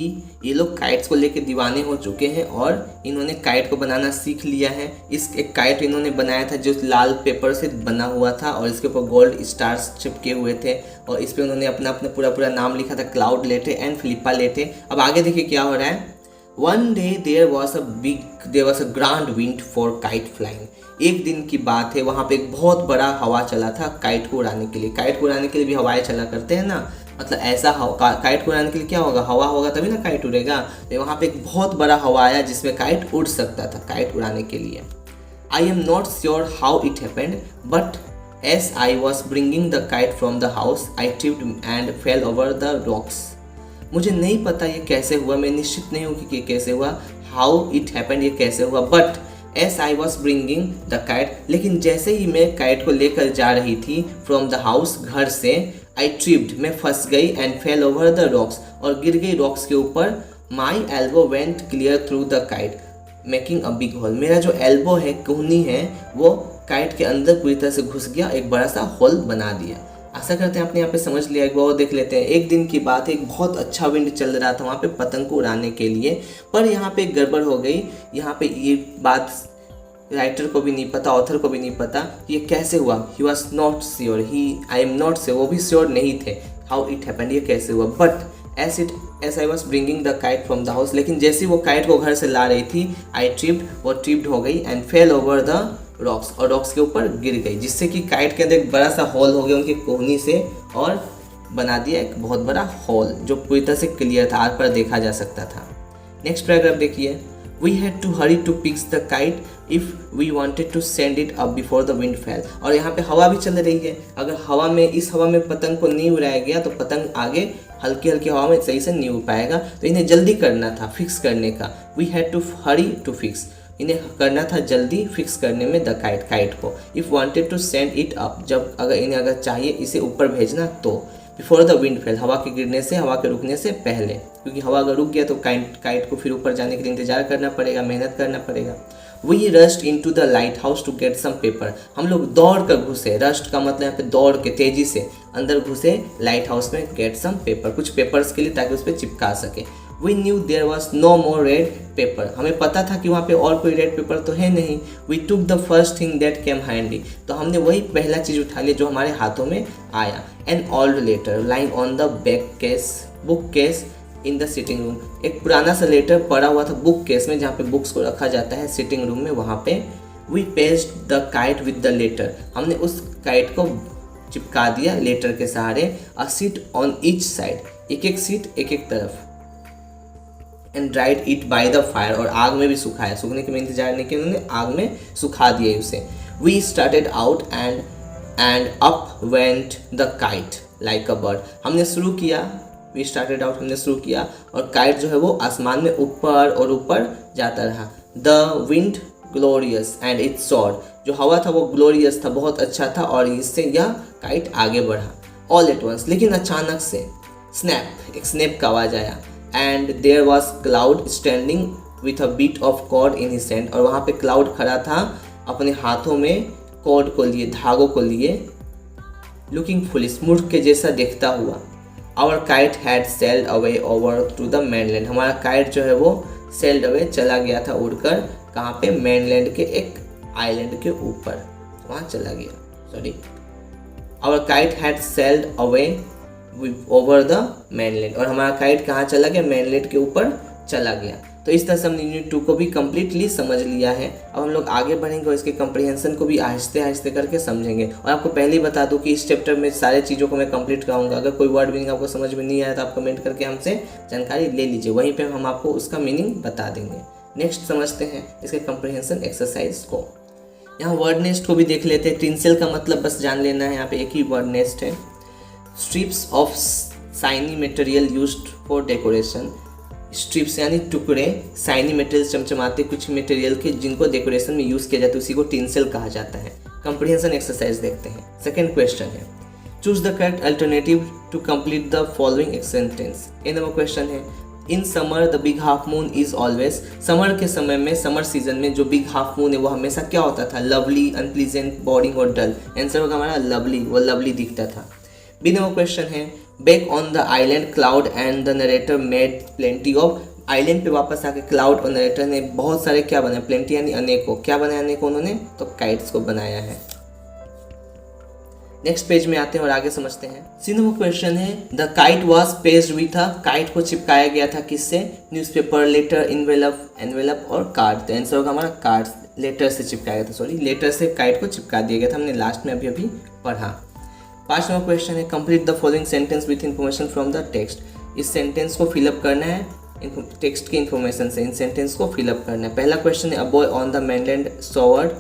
ये लोग काइट्स को लेके दीवाने हो चुके हैं और इन्होंने काइट को बनाना सीख लिया है। इस एक काइट इन्होंने बनाया था जो लाल पेपर से बना हुआ था और इसके ऊपर गोल्ड स्टार्स चिपके हुए थे, और इस पर उन्होंने अपना पूरा नाम लिखा था, क्लाउड लेटे एंड फिलिप्पा लेटे। अब आगे देखिए क्या हो रहा है। One day there was a grand wind for kite flying. एक दिन की बात है, वहाँ पे एक बहुत बड़ा हवा चला था काइट को उड़ाने के लिए। काइट को उड़ाने के लिए भी हवाएं चला करते हैं ना, मतलब ऐसा काइट को उड़ाने के लिए क्या होगा, हवा होगा तभी ना काइट उड़ेगा। तो वहाँ पे एक बहुत बड़ा हवा आया जिसमें काइट उड़ सकता था, काइट उड़ाने के लिए। I am not sure how it happened, but as I was bringing the kite from the house, I tripped and fell over the rocks. मुझे नहीं पता ये कैसे हुआ, मैं निश्चित नहीं हूँ कि ये कैसे हुआ, हाउ इट हैपेंड, ये कैसे हुआ। But S I was bringing the kite, लेकिन जैसे ही मैं काइट को लेकर जा रही थी फ्रॉम द हाउस, घर से, आई ट्रिप्ड, मैं फंस गई, and fell over the rocks, और गिर गई रॉक्स के ऊपर। My elbow went clear through the kite making a big hole, मेरा जो एल्बो है, कोहनी है, वो काइट के अंदर पूरी तरह से घुस गया, एक बड़ा सा होल बना दिया। आशा करते हैं आपने यहाँ पे समझ लिया। एक बार देख लेते हैं। एक दिन की बात है, एक बहुत अच्छा विंड चल रहा था वहाँ पे पतंग को उड़ाने के लिए, पर यहाँ पे एक गड़बड़ हो गई। यहाँ पे ये बात राइटर को भी नहीं पता, ऑथर को भी नहीं पता ये कैसे हुआ। He was not sure, I am not sure, वो भी श्योर नहीं थे हाउ इट हैपेंड, ये कैसे हुआ। But S I was bringing the kite from the house, लेकिन जैसे वो काइट को घर से ला रही थी, आई ट्रिप्ड, वो ट्रिप्ड हो गई, and fell over the rocks, और रॉक्स के ऊपर गिर गई, जिससे कि काइट के अंदर एक बड़ा सा होल हो गया उनके कोहनी से, और बना दिया एक बहुत बड़ा होल जो पूरी तरह से क्लियर था, आर पर देखा जा सकता था। नेक्स्ट पैराग्राफ देखिए। We had to hurry to fix the kite if we wanted to send it up before the wind fell, और यहाँ पे हवा भी चल रही है। अगर इस हवा में पतंग को नहीं उड़ाया गया तो पतंग आगे हल्की हल्की हवा में सही से नहीं उड़ पाएगा, तो इन्हें जल्दी करना था फिक्स करने का। We had to hurry to fix, इन्हें करना था जल्दी फिक्स करने में द काइट को। If wanted to send it up, जब इन्हें चाहिए इसे ऊपर भेजना तो बिफोर द विंड फेल, हवा के गिरने से, हवा के रुकने से पहले, क्योंकि हवा अगर रुक गया तो काइट को फिर ऊपर जाने के लिए इंतजार करना पड़ेगा, मेहनत करना पड़ेगा। We rushed into the lighthouse to get some paper, हम लोग दौड़ कर घुसे, रस्ट का मतलब यहाँ पे दौड़ के तेजी से अंदर घुसे लाइट हाउस में, गेट सम पेपर, कुछ पेपर्स के लिए, ताकि उस पर चिपका सके। We knew there was no more red paper, हमें पता था कि वहाँ पे और कोई रेड पेपर तो है नहीं। We took the first thing that came handy, तो हमने वही पहला चीज़ उठा लिया जो हमारे हाथों में आया। An old letter lying on the bookcase in the sitting room, एक पुराना सा लेटर पड़ा हुआ था बुक केस में, जहाँ पे बुक्स को रखा जाता है सिटिंग रूम में, वहाँ पे। We pasted the kite with the letter, हमने उस काइट को चिपका दिया लेटर के सहारे। A sheet on each side, एक एक सीट एक एक तरफ। And dried it by the fire, और आग में भी सुखाया, सूखने के में इंतजार नहीं किया उन्होंने, आग में सुखा दिए उसे। We started out and up went the kite like a bird, हमने शुरू किया, वी स्टार्टेड आउट हमने शुरू किया, और काइट जो है वो आसमान में ऊपर और ऊपर जाता रहा। The wind glorious and it sword, जो हवा था वो ग्लोरियस था, बहुत अच्छा था, और इससे यह काइट आगे बढ़ा। ऑल एट वंस, लेकिन अचानक से, स्नैप, एक स्नैप का आवाज़ आया। And there was Claude standing with a bit of cord in his hand, और वहाँ पे क्लाउड खड़ा था अपने हाथों में कॉर्ड को लिए, धागों को लिए। लुकिंग फुलिश, मूर्ख के जैसा देखता हुआ। Our kite had sailed away over to the mainland, हमारा काइट जो है वो सेल्ड अवे चला गया था उड़कर, कहाँ पे, mainland के एक आइलैंड के ऊपर, वहाँ चला गया, sorry. Our kite had sailed away over the mainland, और हमारा काइट कहाँ चला गया, mainland के ऊपर चला गया। तो इस तरह से हमने यूनिट 2 को भी कंप्लीटली समझ लिया है। अब हम लोग आगे बढ़ेंगे और इसके कंप्रीहेंशन को भी आहिस्ते आहिस्ते करके समझेंगे। और आपको पहले ही बता दूं कि इस चैप्टर में सारे चीज़ों को मैं कंप्लीट कराऊंगा। अगर कोई वर्ड मीनिंग आपको समझ में नहीं आया तो आप कमेंट करके हमसे जानकारी ले लीजिए, वहीं पर हम आपको उसका मीनिंग बता देंगे। नेक्स्ट समझते हैं इसके कंप्रीहेंशन एक्सरसाइज को। यहाँ वर्ड नेस्ट को भी देख लेते हैं। टिंसेल का मतलब बस जान लेना है, यहाँ पे एक ही वर्ड नेस्ट है। Strips of shiny material used for decoration, strips यानी टुकड़े, शाइनी मटेरियल चमचमाते कुछ मटेरियल के जिनको डेकोरेशन में यूज़ किया जाता है उसी को टिंसेल कहा जाता है। कंप्रीहेंशन एक्सरसाइज देखते हैं। सेकंड क्वेश्चन है, choose the correct alternative to complete the following sentence. ये नंबर क्वेश्चन है, in summer the big half Moon is always, summer के समय में, समर सीजन में जो बिग हाफ मून है वो हमेशा क्या होता था, लवली, अनप्लीजेंट, बोरिंग और डल। आंसर होगा हमारा लवली, वो लवली दिखता था। बी नंबर क्वेश्चन है, back on the island cloud and the narrator made plenty of, island पे वापस आके क्लाउड और नरेटर ने बहुत सारे क्या बनाया, प्लेंटी यानी अनेकों, क्या बनाया अनेकों उन्होंने, तो काइट्स को बनाया है। नेक्स्ट पेज में आते हैं और आगे समझते हैं। सी नंबर क्वेश्चन है, the kite was paced with a, kite को चिपकाया गया था किससे, न्यूज़पेपर, लेटर, एनवेलप और कार्ड। तो आंसर होगा हमारा कार्ड, लेटर से चिपकाया गया था, सॉरी लेटर से काइट को चिपका दिया गया था, हमने लास्ट में अभी पढ़ा। 5 नंबर क्वेश्चन है, complete the following sentence with information from the text. इस सेंटेंस को फिलअप करना है टेक्स्ट की इन्फॉर्मेशन से, इन सेंटेंस को फिलअप करना है। पहला क्वेश्चन है, a boy on the mainland showed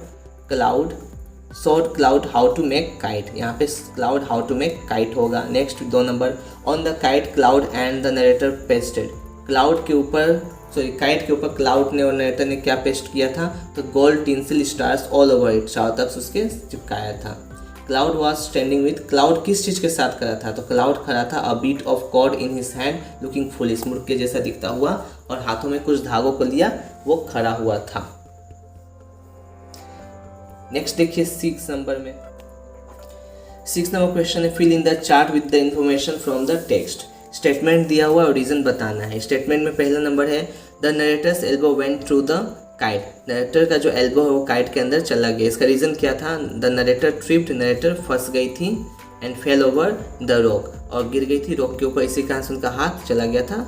Claude how to make kite, यहाँ पे Claude how to make kite होगा। Next 2 number, on the kite Claude and the narrator pasted, Claude के ऊपर, सॉरी काइट के ऊपर क्लाउड ने और नरेटर ने क्या पेस्ट किया था, तो gold tinsel stars all over it, चारों तरफ उसके चिपकाया था। Cloud was standing with, cloud किस चीज़ के साथ खड़ा था, तो क्लाउड खड़ा था a bit of cord in his hand looking foolish, मूर्ख के जैसा दिखता हुआ और हाथों में कुछ धागों को लिया वो खड़ा हुआ था। नेक्स्ट देखिए 6 नंबर में, 6 नंबर क्वेश्चन है, fill in the chart with the information from the text. Statement दिया हुआ और रीजन बताना है। स्टेटमेंट में पहला नंबर है, the narrator's elbow went through the kite, narrator का जो एल्बो है वो काइट के अंदर चला गया। इसका रीज़न क्या था, द नरेटर ट्रिप्ड, नरेटर फंस गई थी, and fell over the rock, और गिर गई थी रॉक के ऊपर, इसी कारण से उनका हाथ चला गया था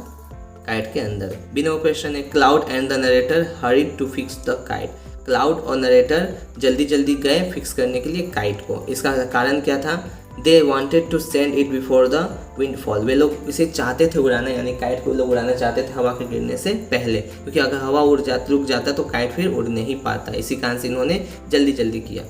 काइट के अंदर। बी नंबर क्वेश्चन है, Claude and the narrator hurried to fix the kite, Claude और नरेटर जल्दी जल्दी गए फिक्स करने के लिए काइट को। इसका कारण क्या था, they wanted to send it before the wind fall, वे लोग इसे चाहते थे उड़ाना, यानी काइट को लोग उड़ाना चाहते थे हवा के गिरने से पहले, क्योंकि अगर हवा रुक जाता तो काइट फिर उड़ नहीं पाता, इसी कारण से इन्होंने जल्दी जल्दी किया।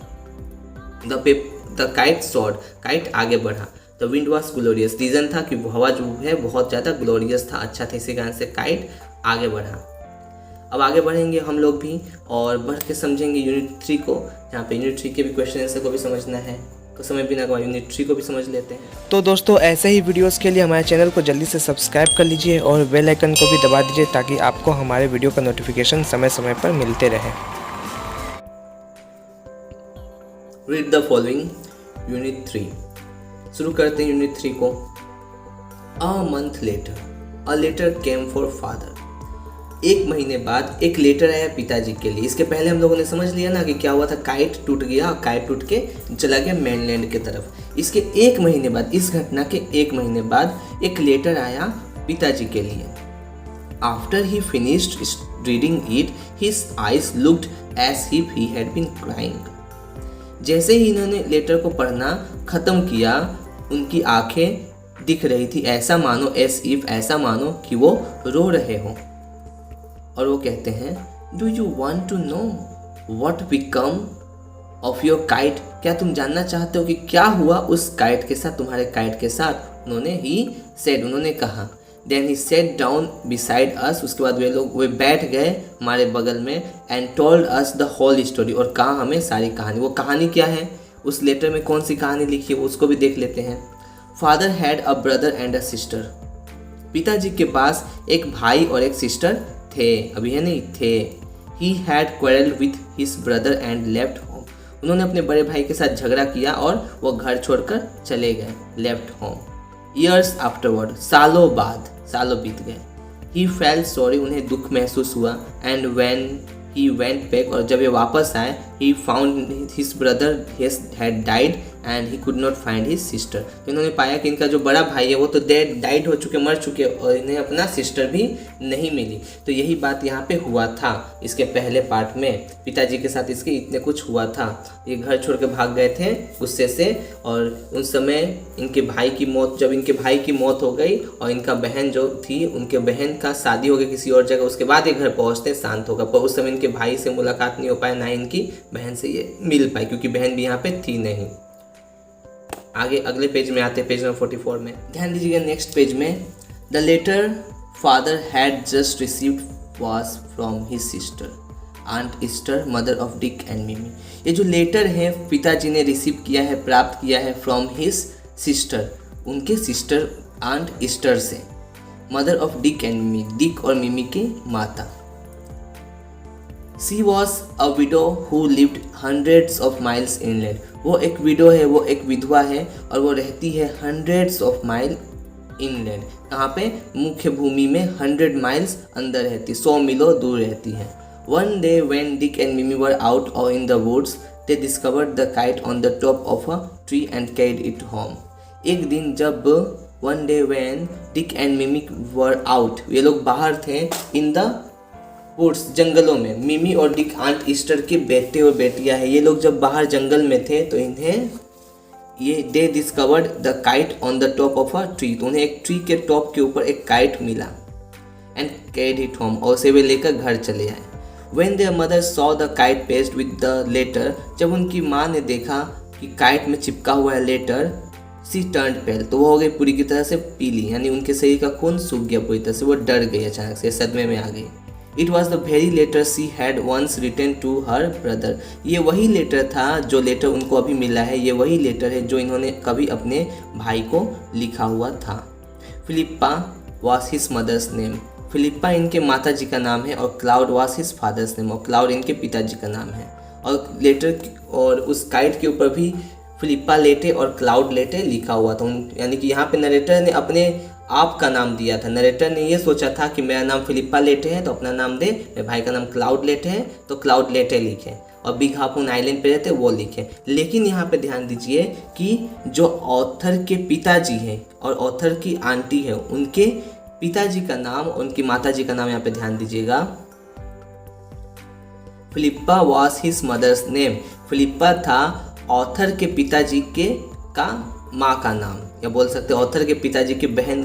द काइट सॉर्ड, काइट आगे बढ़ा। The wind was glorious, reason था कि हवा जो है बहुत ज़्यादा ग्लोरियस था, अच्छा था, इसी कारण से काइट आगे बढ़ा। अब आगे बढ़ेंगे हम लोग भी और बढ़ के समझेंगे यूनिट 3 को। यहाँ पे यूनिट 3 के भी क्वेश्चन आंसर को भी समझना है, तो समय बिना गवाए यूनिट 3 को भी समझ लेते हैं। तो दोस्तों ऐसे ही वीडियोस के लिए हमारे चैनल को जल्दी से सब्सक्राइब कर लीजिए और बेल आइकन को भी दबा दीजिए ताकि आपको हमारे वीडियो का नोटिफिकेशन समय समय पर मिलते रहे। Read the following unit 3। शुरू करते हैं यूनिट 3 को। A month later a letter came for father. एक महीने बाद एक लेटर आया पिताजी के लिए। इसके पहले हम लोगों ने समझ लिया ना कि क्या हुआ था, काइट टूट गया और काइट टूट के चला गया मेनलैंड की तरफ। इसके एक महीने बाद, इस घटना के एक महीने बाद एक लेटर आया पिताजी के लिए। After he finished reading it his eyes looked as if he had been crying. जैसे ही इन्होंने लेटर को पढ़ना खत्म किया, उनकी आंखें दिख रही थी ऐसा मानो, एज इफ ऐसा मानो कि वो रो रहे हों। और वो कहते हैं, do you want to know what become of your kite. क्या तुम जानना चाहते हो कि क्या हुआ उस काइट के साथ, तुम्हारे काइट के साथ। उन्होंने कहा। Then he sat down beside us. उसके बाद वे बैठ गए हमारे बगल में। And told us the whole story. और कहा हमें सारी कहानी। वो कहानी क्या है, उस लेटर में कौन सी कहानी लिखी है उसको भी देख लेते हैं। Father had a brother and a sister. पिताजी के पास एक भाई और एक सिस्टर थे, अभी है नहीं थे। He had quarrelled with his brother and left home. उन्होंने अपने बड़े भाई के साथ झगड़ा किया और वो घर छोड़कर चले गए, लेफ्ट होम। ईयर्स आफ्टरवर्ड, सालों बाद, सालों बीत गए। ही फेल्ट सॉरी, उन्हें दुख महसूस हुआ। And when he went back, और जब ये वापस आए, he found his brother had died and he could not find his sister. तो इन्होंने पाया कि इनका जो बड़ा भाई है वो तो डाइड हो चुके, मर चुके, और इन्हें अपना सिस्टर भी नहीं मिली। तो यही बात यहाँ पे हुआ था इसके पहले पार्ट में। पिताजी के साथ इसके इतने कुछ हुआ था। ये घर छोड़ के भाग गए थे गुस्से से, और उस समय इनके भाई की मौत, जब इनके भाई की मौत हो गई और इनका बहन जो थी, उनके बहन का शादी हो गई किसी और जगह, उसके बाद ये घर पहुँचते शांत होगा। पर उस समय इनके भाई से मुलाकात नहीं हो पाया, ना इनकी बहन से ये मिल पाई, क्योंकि बहन भी यहाँ पे थी नहीं। आगे अगले पेज में आते हैं, पेज नंबर 44 में ध्यान दीजिएगा। नेक्स्ट पेज में, the letter father had just received was from his sister aunt Easter, mother of Dick and Mimi. ये जो लेटर है पिताजी ने रिसीव किया है, प्राप्त किया है फ्रॉम हिज सिस्टर, उनके सिस्टर आंट ईस्टर से, मदर ऑफ डिक एंड मिमी, डिक और मिमी की माता। She was a window who lived hundreds of miles inland. वो एक विडो है, वो एक विधवा है और वो रहती है हंड्रेड्स ऑफ माइल इनलैंड। कहाँ पे, मुख्य भूमि में 100 माइल्स अंदर रहती, 100 मीलों दूर रहती है। One day when Dick and Mimi were out और in the woods they discovered the kite on the top of a tree and carried it home. एक दिन जब, one day when Dick and Mimi were out, ये लोग बाहर थे, इन the woods, जंगलों में। मिमी और डिक आंट ईस्टर के बेटे और बेटियां हैं। ये लोग जब बाहर जंगल में थे तो इन्हें ये दे discovered the kite on the top of a tree. तो उन्हें एक ट्री के टॉप के ऊपर एक काइट मिला। एंड कैरिड इट होम, और उसे वे लेकर घर चले आए। When their mother saw the kite paste with the letter, जब उनकी माँ ने देखा कि काइट में चिपका हुआ है लेटर, सी टर्न्ड पेल, तो वो हो गई पूरी की तरह से पीली, यानी उनके शरीर का खून सूख गया पूरी तरह से, वो डर गई, अचानक से सदमे में आ गई। It was the very letter she had once written to her brother। ये वही लेटर था, जो लेटर उनको अभी मिला है, ये वही लेटर है जो इन्होंने कभी अपने भाई को लिखा हुआ था। फिलिप्पा was his mother's name। फिलिप्पा इनके माता जी का नाम है, और cloud was his father's name, और क्लाउड इनके पिताजी का नाम है। और लेटर और उस काइट के ऊपर भी फिलिप्पा लेटे और क्लाउड लेटे लिखा हुआ था। यानी कि यहाँ पे नरेटर ने अपने आप का नाम दिया था। नरेटर ने ये सोचा था कि मेरा नाम फिलिप्पा लेटे है तो अपना नाम दे, मेरे भाई का नाम क्लाउड लेटे है तो क्लाउड लेटे लिखे, और बिग हार्पून आइलैंड पे रहते वो लिखे। लेकिन यहाँ पे ध्यान दीजिए कि जो ऑथर के पिताजी हैं और ऑथर की आंटी है, उनके पिताजी का नाम, उनकी माता जी का नाम यहाँ पे ध्यान दीजिएगा, फिलिप्पा वॉज हिज मदर्स नेम। फिलिप्पा था ऑथर के पिताजी के का माँ का नाम, या बोल सकते हैं ऑथर के पिताजी की बहन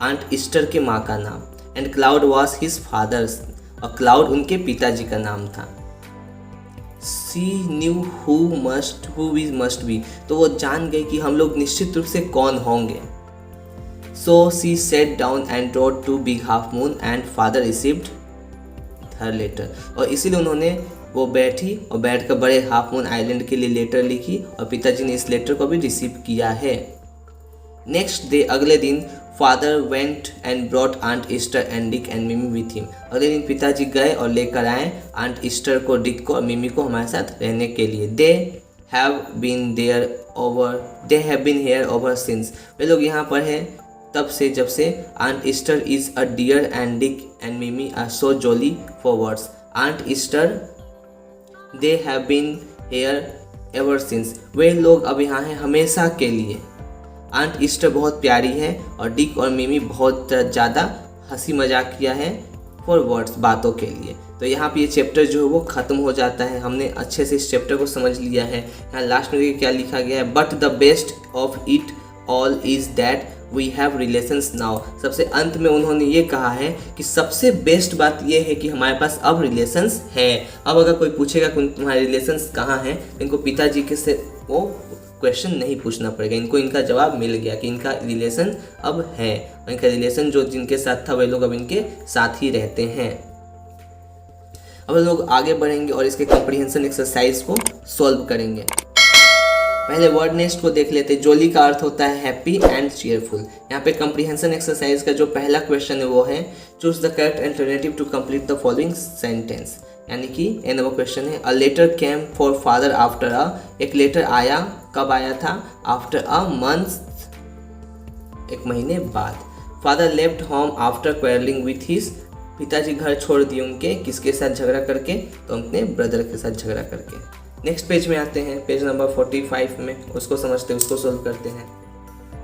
आंट ईस्टर के माँ का नाम। And Claude was his father's, और क्लाउड उनके पिताजी का नाम था। She knew who we must be, तो वो जान गई कि हम लोग निश्चित रूप से कौन होंगे। So she sat down and wrote to Big half Moon and father received her letter, और इसीलिए उन्होंने वो बैठी और बैठकर बड़े हाफ मून आइलैंड के लिए लेटर लिखी और पिताजी ने इस लेटर को भी रिसीव किया है। नेक्स्ट डे, अगले दिन, father went and brought aunt Easter and Dick and Mimi with him. अगले दिन पिताजी गए और लेकर आए आंट ईस्टर को, डिक को और मिमी को हमारे साथ रहने के लिए। They have been here over since. वे लोग यहाँ पर है तब से जब से। Aunt Esther is a dear and Dick and Mimi are so jolly for words. Aunt Esther, they have been here ever since. वे लोग अब यहाँ हैं हमेशा के लिए। आंट ईस्टर बहुत प्यारी है और डिक और मिमी बहुत ज़्यादा हंसी मजाक किया है फॉर वर्ड्स, बातों के लिए। तो यहाँ पे ये चैप्टर जो है वो ख़त्म हो जाता है। हमने अच्छे से इस चैप्टर को समझ लिया है। यहाँ लास्ट में क्या लिखा गया है, but the best of it all is that we have relations now. सबसे अंत में उन्होंने ये कहा है कि सबसे बेस्ट बात ये है कि हमारे पास अब रिलेशंस है। अब अगर कोई पूछेगा कि तुम्हारे रिलेशंस कहाँ हैं, इनको पिताजी के से वो क्वेश्चन नहीं पूछना पड़ेगा, इनको इनका जवाब मिल गया कि इनका रिलेशन अब है। इनका रिलेशन जो जिनके साथ था वे लोग अब इनके साथ ही रहते हैं। अब लोग आगे बढ़ेंगे और इसके कॉम्प्रिहेंशन एक्सरसाइज को सॉल्व करेंगे। पहले वर्ड नेस्ट को देख लेते हैं। जोली का अर्थ होता है हैप्पी एंड चीयरफुल। यहाँ पे कॉम्प्रिहेंशन एक्सरसाइज का जो पहला क्वेश्चन है वो है choose the correct alternative to complete the following sentence. यानी कि ए नंबर क्वेश्चन है a letter came for father after a. एक लेटर आया, कब आया था? आफ्टर अ मंथ, एक महीने बाद। Father left home after quarrelling with his. पिताजी घर छोड़ दिए उनके, किसके साथ झगड़ा करके? तो अपने ब्रदर के साथ झगड़ा करके। नेक्स्ट पेज में आते हैं, पेज नंबर 45 में, उसको समझते हैं, उसको सोल्व करते हैं।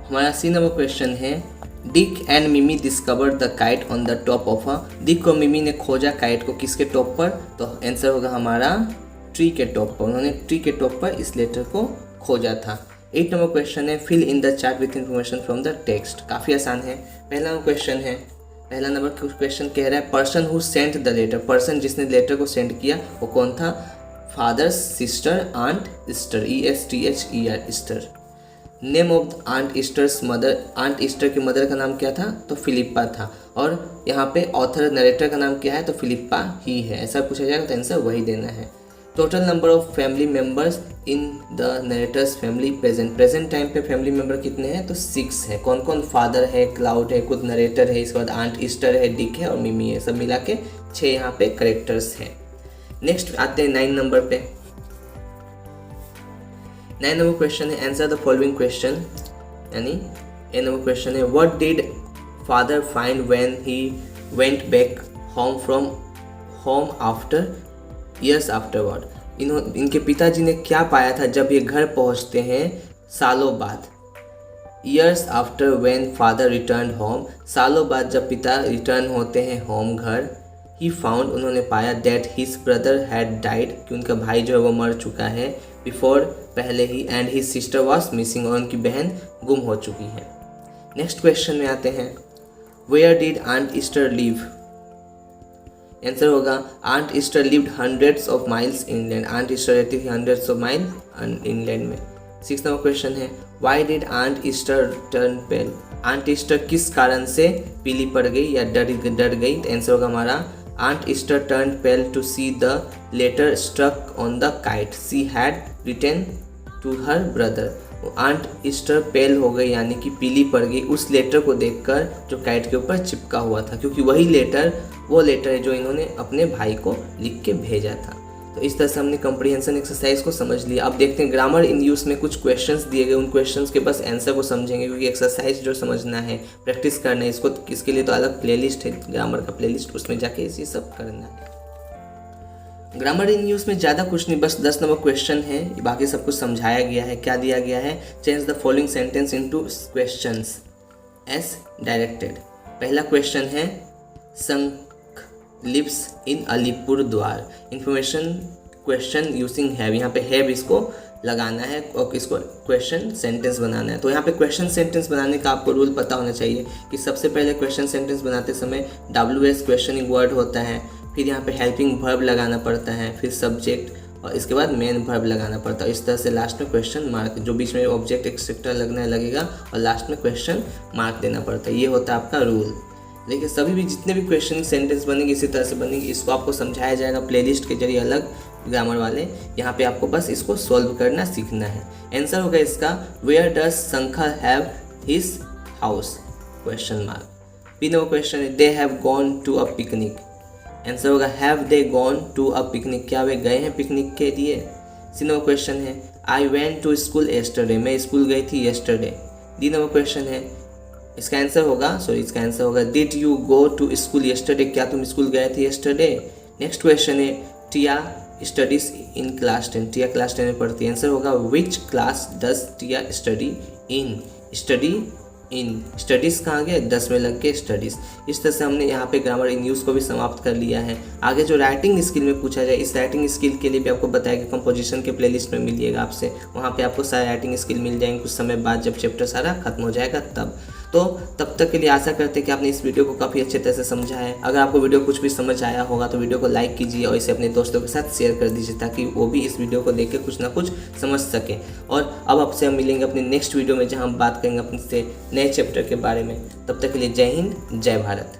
हमारा सी नंबर क्वेश्चन है डिक एंड मिमी discover the kite on the top of a. Dick और मिमी ने खोजा काइट को किसके टॉप पर? तो आंसर होगा हमारा ट्री के टॉप पर। उन्होंने ट्री के टॉप पर इस लेटर को खोजा था। 8 नंबर क्वेश्चन है fill in the chart with information from the text. काफ़ी आसान है। पहला क्वेश्चन है, पहला नंबर क्वेश्चन कह रहा है person who sent the letter. Person जिसने लेटर को सेंड किया वो कौन था? Father, sister, aunt Esther, ESTHER, Esther. Name of aunt Esther's mother. Aunt Esther की मदर का नाम क्या था? तो फिलिप्पा था। और यहाँ पे ऑथर नरेटर का नाम क्या है? तो फिलिप्पा ही है। ऐसा पूछा जाएगा तो आंसर वही देना है। Total number of family members in the narrator's family present. Present time पे फैमिली मेम्बर कितने हैं? तो 6 है। कौन कौन? फादर है, क्लाउड है, खुद नरेटर है, इसके बाद आंट ईस्टर है, डिक है और मिमी है। सब मिला के 6 यहाँ पे करेक्टर्स हैं। नेक्स्ट आते हैं 9 नंबर पे। 9 नंबर क्वेश्चन है आंसर द फॉलोइंग क्वेश्चन। यानी ए नंबर क्वेश्चन है what did father find when he went back home from home after years afterward. इनके पिताजी ने क्या पाया था जब ये घर पहुंचते हैं सालों बाद? Years after when father return home. सालों बाद जब पिता रिटर्न होते हैं होम घर। ही फाउंड, उन्होंने पाया that his brother had died, कि उनका भाई जो है वो मर चुका है। बिफोर, पहले ही। And his sister was missing, और उनकी बहन गुम हो चुकी है। नेक्स्ट क्वेश्चन में आते हैं where did Aunt Esther live. Answer होगा Aunt Esther lived hundreds of miles inland. Aunt Esther रहती थी हंड्रेड्स ऑफ माइल इनलैंड में। 6 नंबर क्वेश्चन है why did Aunt Esther turn pale. Aunt Esther किस कारण से पीली पड़ गई या डर गई? तो आंसर होगा हमारा Aunt Esther turn pale to see the letter struck on the kite she had written to her brother. Aunt Esther pale हो गई यानी कि पीली पड़ गई उस लेटर को देखकर जो काइट के ऊपर चिपका हुआ था, क्योंकि वही लेटर वो लेटर है जो इन्होंने अपने भाई को लिख के भेजा था। तो इस तरह से हमने कॉम्प्रिहेंशन एक्सरसाइज को समझ लिया। अब देखते हैं ग्रामर इन यूज में कुछ क्वेश्चंस दिए गए, उन क्वेश्चंस के बस आंसर को समझेंगे, क्योंकि एक्सरसाइज जो समझना है, प्रैक्टिस करना है, इसके लिए तो अलग प्लेलिस्ट है, ग्रामर का प्लेलिस्ट, उसमें जाके ये सब करना है। ग्रामर इन यूज में ज़्यादा कुछ नहीं, बस 10 नंबर क्वेश्चन है, बाकी सब कुछ समझाया गया है। क्या दिया गया है? Change the following sentence into questions as directed. पहला क्वेश्चन है संक लिव्स इन अलीपुर द्वार। इंफॉर्मेशन क्वेश्चन यूजिंग हैव, यहाँ पे हैव इसको लगाना है और इसको क्वेश्चन सेंटेंस बनाना है। तो यहाँ पे क्वेश्चन सेंटेंस बनाने का आपको रूल पता होना चाहिए कि सबसे पहले क्वेश्चन सेंटेंस बनाते समय WS क्वेश्चनिंग वर्ड होता है, फिर यहाँ पे हेल्पिंग वर्ब लगाना पड़ता है, फिर सब्जेक्ट और इसके बाद मेन वर्ब लगाना पड़ता है। इस तरह से लास्ट में क्वेश्चन मार्क, जो बीच में ऑब्जेक्ट एक्सेट्रा लगना लगेगा और लास्ट में क्वेश्चन मार्क देना पड़ता है। ये होता है आपका रूल। देखिए सभी भी जितने भी क्वेश्चन सेंटेंस बनेंगे इसी तरह से बनेंगे, इसको आपको समझाया जाएगा प्लेलिस्ट के जरिए अलग ग्रामर वाले। यहाँ पे आपको बस इसको सॉल्व करना सीखना है। आंसर होगा इसका where does Shankar have his house question mark. B number question है they have gone to a picnic. Answer होगा have they gone to a picnic, क्या वे गए हैं पिकनिक के लिए। सी नंबर क्वेश्चन है I went to school yesterday, मैं स्कूल गई थी येस्टरडे। डी नंबर क्वेश्चन है इसका आंसर होगा did you go to school yesterday, क्या तुम स्कूल गए थे येस्टरडे। नेक्स्ट क्वेश्चन है Tia studies in class 10, Tia class 10 में पढ़ती है। आंसर होगा which class does Tia study in, studies कहाँ गए 10 में लग के स्टडीज़। इस तरह से हमने यहाँ पे ग्रामर इन यूज़ को भी समाप्त कर लिया है। आगे जो राइटिंग स्किल में पूछा जाए, इस राइटिंग स्किल के लिए भी आपको बताया कि कंपोजिशन के प्लेलिस्ट में मिलिएगा आपसे, वहाँ पे आपको सारे राइटिंग स्किल मिल जाएंगे कुछ समय बाद जब चैप्टर सारा खत्म हो जाएगा तब। तो तब तक के लिए आशा करते हैं कि आपने इस वीडियो को काफ़ी अच्छे तरह से समझा है। अगर आपको वीडियो कुछ भी समझ आया होगा तो वीडियो को लाइक कीजिए और इसे अपने दोस्तों के साथ शेयर कर दीजिए ताकि वो भी इस वीडियो को देख के कुछ ना कुछ समझ सकें। और अब आपसे हम मिलेंगे अपने नेक्स्ट वीडियो में जहां हम बात करेंगे अपने से नए चैप्टर के बारे में। तब तक के लिए जय हिंद, जय भारत।